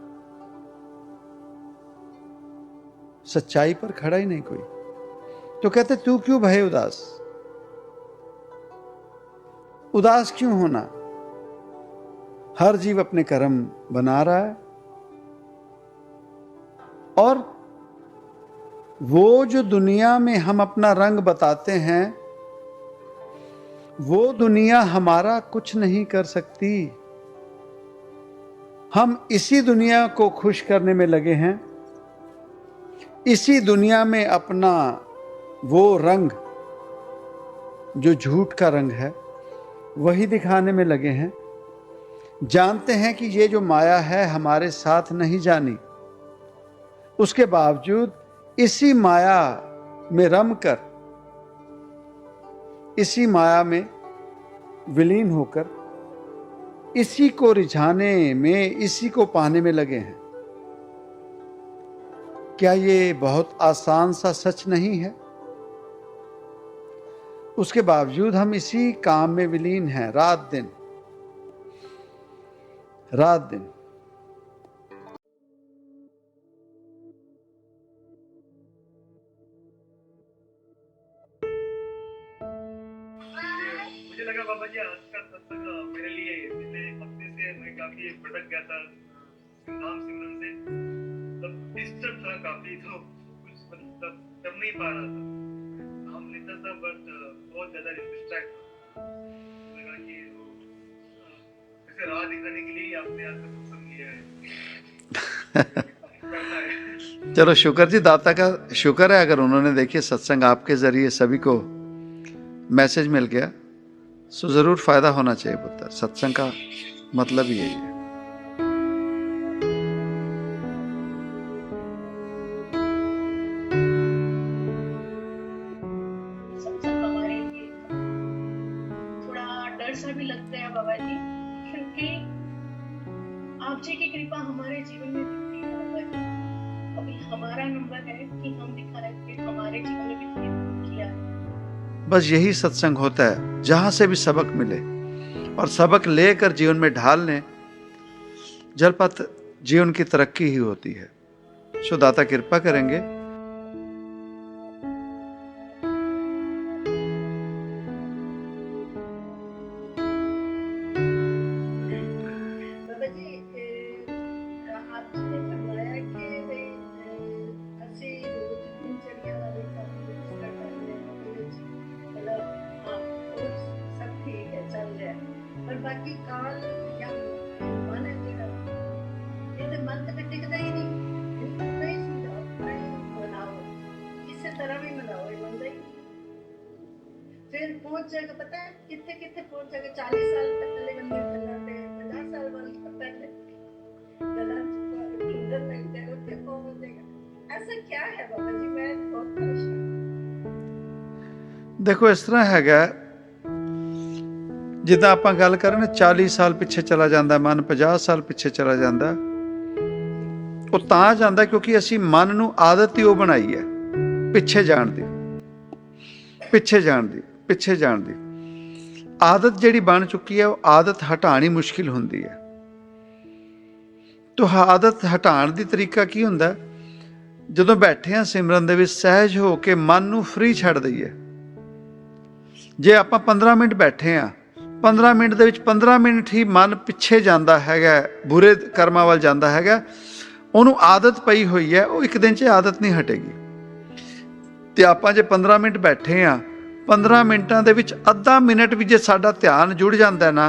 सच्चाई पर खड़ा ही नहीं कोई। तो कहते तू क्यों भय उदास? उदास क्यों होना? हर जीव अपने कर्म बना रहा है, और वो जो दुनिया में हम अपना रंग बताते हैं, वो दुनिया हमारा कुछ नहीं कर सकती। हम इसी दुनिया को खुश करने में लगे हैं, इसी दुनिया में अपना वो रंग जो झूठ का रंग है, वही दिखाने में लगे हैं। जानते हैं कि ये जो माया है हमारे साथ नहीं जानी, उसके बावजूद इसी माया में रमकर, इसी माया में विलीन होकर, इसी को रिझाने में, इसी को पाने में लगे हैं। क्या ये बहुत आसान सा सच नहीं है? उसके बावजूद हम इसी काम में विलीन हैं, रात दिन रात दिन। मुझे लगा बाबा जी आज का सत्संग मेरे लिए पिछले हफ्ते से मैं काफी भटक गया था नाम सिमरन से, तब डिस्टर्ब था काफी, तो कुछ मतलब कर नहीं पा रहा था, नाम लेता था बट बहुत ज्यादा डिस्ट्रैक्ट लगा कि ऐसे राह दिखाने के लिए आपने आज का सत्संग किया है। चलो शुक्र जी, दाता का शुक्र है अगर उन्होंने देखिए सत्संग आपके जरिए सभी को मैसेज मिल गया, सो जरूर फायदा होना चाहिए पुत्र। सत्संग का मतलब ही यही है। सत्संग हमारे लिए थोड़ा डर सा भी लगता है बाबा जी, क्योंकि आप जी की कृपा हमारे जीवन में दिखती है बाबा जी। अभी हमारा नंबर है कि हम दिखाएं कि हमारे जीवन में भी किया है। बस यही सत्संग होता है, जहां से भी सबक मिले और सबक लेकर जीवन में ढाल लें, जलपथ जीवन की तरक्की ही होती है। सो दाता कृपा करेंगे। बाबा जी आपने फरमाया कि ਅਸੀਂ ਰੋਜ਼ ਦਿਨਚਰਿਆ ਵਾਲੇ ਕੰਮ ਵਿੱਚ ਕਰਦੇ ਹਾਂ, ਉਹਦੇ ਵਿੱਚ मतलब ਉਹ ਸਭ ਠੀਕ ਹੈ, ਚੱਲ ਰਿਹਾ ਹੈ, ਪਰ ਬਾਕੀ ਕਾਲ ਜਾਂ ਮਨ ਹੈ ਜਿਹੜਾ, ਇਹ ਤੇ ਮਨ ਤੇ ਟਿਕਦਾ ਹੀ ਨਹੀਂ, ਇਹਨੂੰ ਨਹੀਂ ਸਮਝਾਓ, ਨਹੀਂ ਬਣਾਓ, ਕਿਸੇ ਤਰ੍ਹਾਂ ਵੀ ਬਣਾਓ, ਇਹ ਬੰਦਾ ਹੀ फिर पहुंच जाएगा। पता है कितने कितने पहुंच जाएगा, 40 साल तक पहले बंदे बनाते हैं, 50 साल वाले पहले गला सुंदर लगता है, उससे पहुंच जाएगा। ऐसा क्या है बाबा जी, मैं बहुत परेशान। देखो इस तरह हैगा, जिदा आप गल करें ना 40 साल पिछे चला जाता मन, 50 साल पिछे चला जाता, वो तां जाता क्योंकि असी मन नूं आदत ही वो बनाई है पिछे जाण दी, पिछे जाण दी, पिछे जाण दी आदत जिहड़ी बन चुकी है, वो आदत हटानी मुश्किल हुंदी है। तो आदत हटाण दी तरीका की हुंदा, जदों बैठे हाँ सिमरन दे विच सहज हो के मन नूं फ्री छड्ड दईए। जे आपां 15 मिनट बैठे हाँ, 15 मिनट दे विच 15 मिनट ही मन पिछे जांदा हैगा, बुरे कर्मां वल जांदा हैगा, उहनूं आदत पई होई है, वो एक दिन च आदत नहीं हटेगी। ते आपां जे 15 मिनट बैठे हाँ, 15 मिनटां दे विच अद्धा मिनट भी जे साडा ध्यान जुड़ जांदा ना,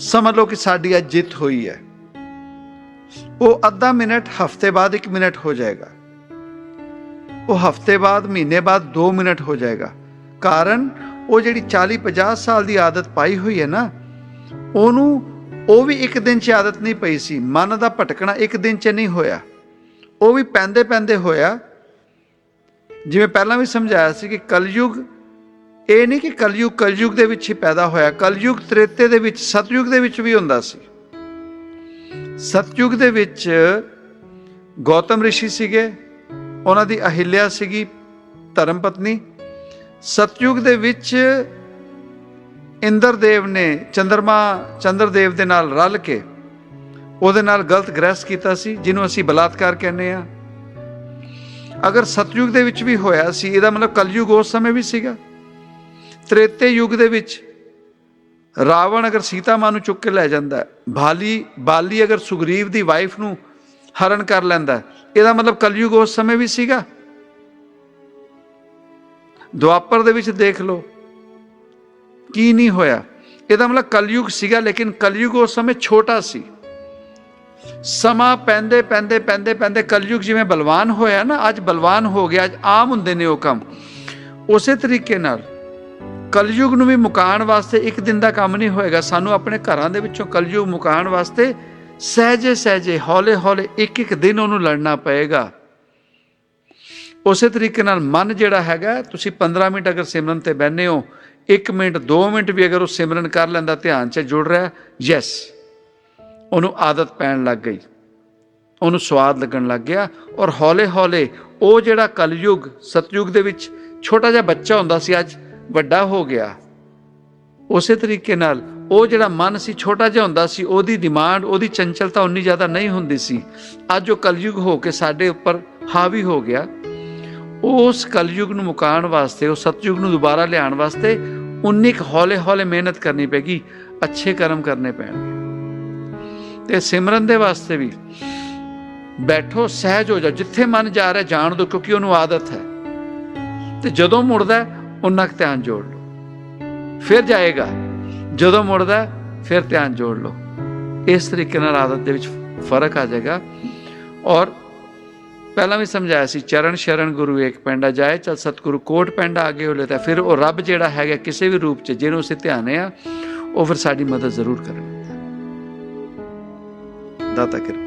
समझ लो कि साडी अज जित होई है। वो अद्धा मिनट हफ्ते बाद 1 मिनट हो जाएगा, वो हफ्ते बाद, महीने बाद 2 मिनट हो जाएगा। कारण वो जिहड़ी 40-50 साल की आदत पाई हुई है ना, ओनू वो भी एक दिन च आदत नहीं पई सी। मन का भटकना एक दिन च नहीं होया, वो भी पैंदे पैंदे होया। जिवें पहलां भी समझाया सी कि कलयुग ये नहीं कि कलयुग दे विच ही पैदा होया, कलयुग त्रेते दे विच, सतयुग दे विच भी हुंदा सी। सतयुग दे विच गौतम ऋषि सीगे, उन्हां दी अहिल्या सीगी धर्म पत्नी। सतयुग दे विच इंद्रदेव ने चंद्रदेव दे नाल रल के ਉਹਦੇ ਨਾਲ गलत ਗ੍ਰਹਿਸਤ ਕੀਤਾ ਸੀ, ਜਿਹਨੂੰ ਅਸੀਂ ਬਲਾਤਕਾਰ ਕਹਿੰਦੇ ਆ। अगर सतयुग दे विच भी होया सी, ਇਹਦਾ मतलब कलयुग उस समय भी सीगा। त्रेते युग दे विच रावण अगर सीता मां नूं चुक के लै जांदा है, बाली अगर सुग्रीव दी वाइफ नूं हरण कर लैंदा है, ਇਹਦਾ मतलब कलयुग उस समय भी सीगा। द्वापर दे विच देख लो की नहीं होया, ਇਹਦਾ मतलब कलयुग सीगा, लेकिन कलयुग उस समय छोटा सी। समा पैंदे पैंदे पैंदे पैंदे कलयुग जिवें बलवान होया ना, अज बलवान हो गया, अज आम हुंदे ने वो काम। उसे तरीके नाल ਕਲਯੁਗ ਨੂੰ ਵੀ ਮੁਕਾਉਣ ਵਾਸਤੇ ਇੱਕ ਦਿਨ ਦਾ ਕੰਮ ਨਹੀਂ ਹੋਏਗਾ। ਸਾਨੂੰ ਆਪਣੇ ਘਰਾਂ ਦੇ ਵਿੱਚੋਂ ਕਲਯੁਗ ਮੁਕਾਉਣ ਵਾਸਤੇ ਸਹਿਜੇ ਸਹਿਜੇ ਹੌਲੇ ਹੌਲੇ ਇੱਕ ਇੱਕ ਦਿਨ ਉਹਨੂੰ ਲੜਨਾ ਪਏਗਾ। ਉਸੇ ਤਰੀਕੇ ਨਾਲ ਮਨ ਜਿਹੜਾ ਹੈਗਾ, ਤੁਸੀਂ 15 ਮਿੰਟ ਅਗਰ ਸਿਮਰਨ ਤੇ ਬਹਿੰਦੇ ਹੋ, 1 ਮਿੰਟ 2 ਮਿੰਟ ਵੀ ਅਗਰ ਉਹ ਸਿਮਰਨ ਕਰ ਲੈਂਦਾ, ਧਿਆਨ 'ਚ ਜੁੜ ਰਿਹਾ, ਯੈਸ, ਉਹਨੂੰ ਆਦਤ ਪੈਣ ਲੱਗ ਗਈ, ਉਹਨੂੰ ਸਵਾਦ ਲੱਗਣ ਲੱਗ ਗਿਆ। ਔਰ ਹੌਲੇ ਹੌਲੇ ਉਹ ਜਿਹੜਾ ਕਲਯੁਗ ਸਤਯੁਗ ਦੇ ਵਿੱਚ ਛੋਟਾ ਜਿਹਾ ਬੱਚਾ ਹੁੰਦਾ ਸੀ, ਅੱਜ ਵੱਡਾ ਹੋ ਗਿਆ। ਉਸੇ ਤਰੀਕੇ ਨਾਲ ਉਹ ਜਿਹੜਾ ਮਨ ਸੀ ਛੋਟਾ ਜਿਹਾ ਹੁੰਦਾ ਸੀ, ਉਹਦੀ ਡਿਮਾਂਡ, ਉਹਦੀ ਚੰਚਲਤਾ ਉਨੀ ਜ਼ਿਆਦਾ ਨਹੀਂ ਹੁੰਦੀ ਸੀ। ਅੱਜ ਉਹ ਕਲਯੁਗ ਹੋ ਕੇ ਸਾਡੇ ਉੱਪਰ ਹਾਵੀ ਹੋ ਗਿਆ। ਉਸ ਕਲਯੁਗ ਨੂੰ ਮੁਕਾਉਣ ਵਾਸਤੇ, ਉਹ ਸਤਯੁਗ ਨੂੰ ਦੁਬਾਰਾ ਲਿਆਉਣ ਵਾਸਤੇ ਉਨੀ ਕੁ ਹੌਲੇ ਹੌਲੇ ਮਿਹਨਤ ਕਰਨੀ ਪੈਗੀ, ਅੱਛੇ ਕਰਮ ਕਰਨੇ ਪੈਣਗੇ। ਤੇ ਸਿਮਰਨ ਦੇ ਵਾਸਤੇ ਵੀ ਬੈਠੋ, ਸਹਿਜ ਹੋ ਜਾਓ, ਜਿੱਥੇ ਮਨ ਜਾ ਰਿਹਾ ਜਾਣ ਦਿਓ, ਕਿਉਂਕਿ ਉਹਨੂੰ ਆਦਤ ਹੈ। ਤੇ ਜਦੋਂ ਮੁੜਦਾ ਉਨਾ ਕੁ ਧਿਆਨ ਜੋੜ ਲਓ, ਫਿਰ ਜਾਏਗਾ। ਜਦੋਂ ਮੁੜਦਾ ਫਿਰ ਧਿਆਨ ਜੋੜ ਲਓ। ਇਸ ਤਰੀਕੇ ਨਾਲ ਆਦਤ ਦੇ ਵਿੱਚ ਫਰਕ ਆ ਜਾਏਗਾ। ਔਰ ਪਹਿਲਾਂ ਵੀ ਸਮਝਾਇਆ ਸੀ, ਚਰਨ ਸ਼ਰਨ ਗੁਰੂ ਏਕ ਪੈਂਡਾ ਜਾਏ, ਚਲ ਸਤਿਗੁਰੂ ਕੋਟ ਪੈਂਡਾ ਆਗੇ ਹੋ ਲੈਤਾ। ਫਿਰ ਉਹ ਰੱਬ ਜਿਹੜਾ ਹੈਗਾ ਕਿਸੇ ਵੀ ਰੂਪ 'ਚ, ਜਿਹਨੂੰ ਅਸੀਂ ਧਿਆਨੇ ਆ, ਉਹ ਫਿਰ ਸਾਡੀ ਮਦਦ ਜ਼ਰੂਰ ਕਰੇਗਾ। ਦਾਤਾ ਕਿਰਪਾ।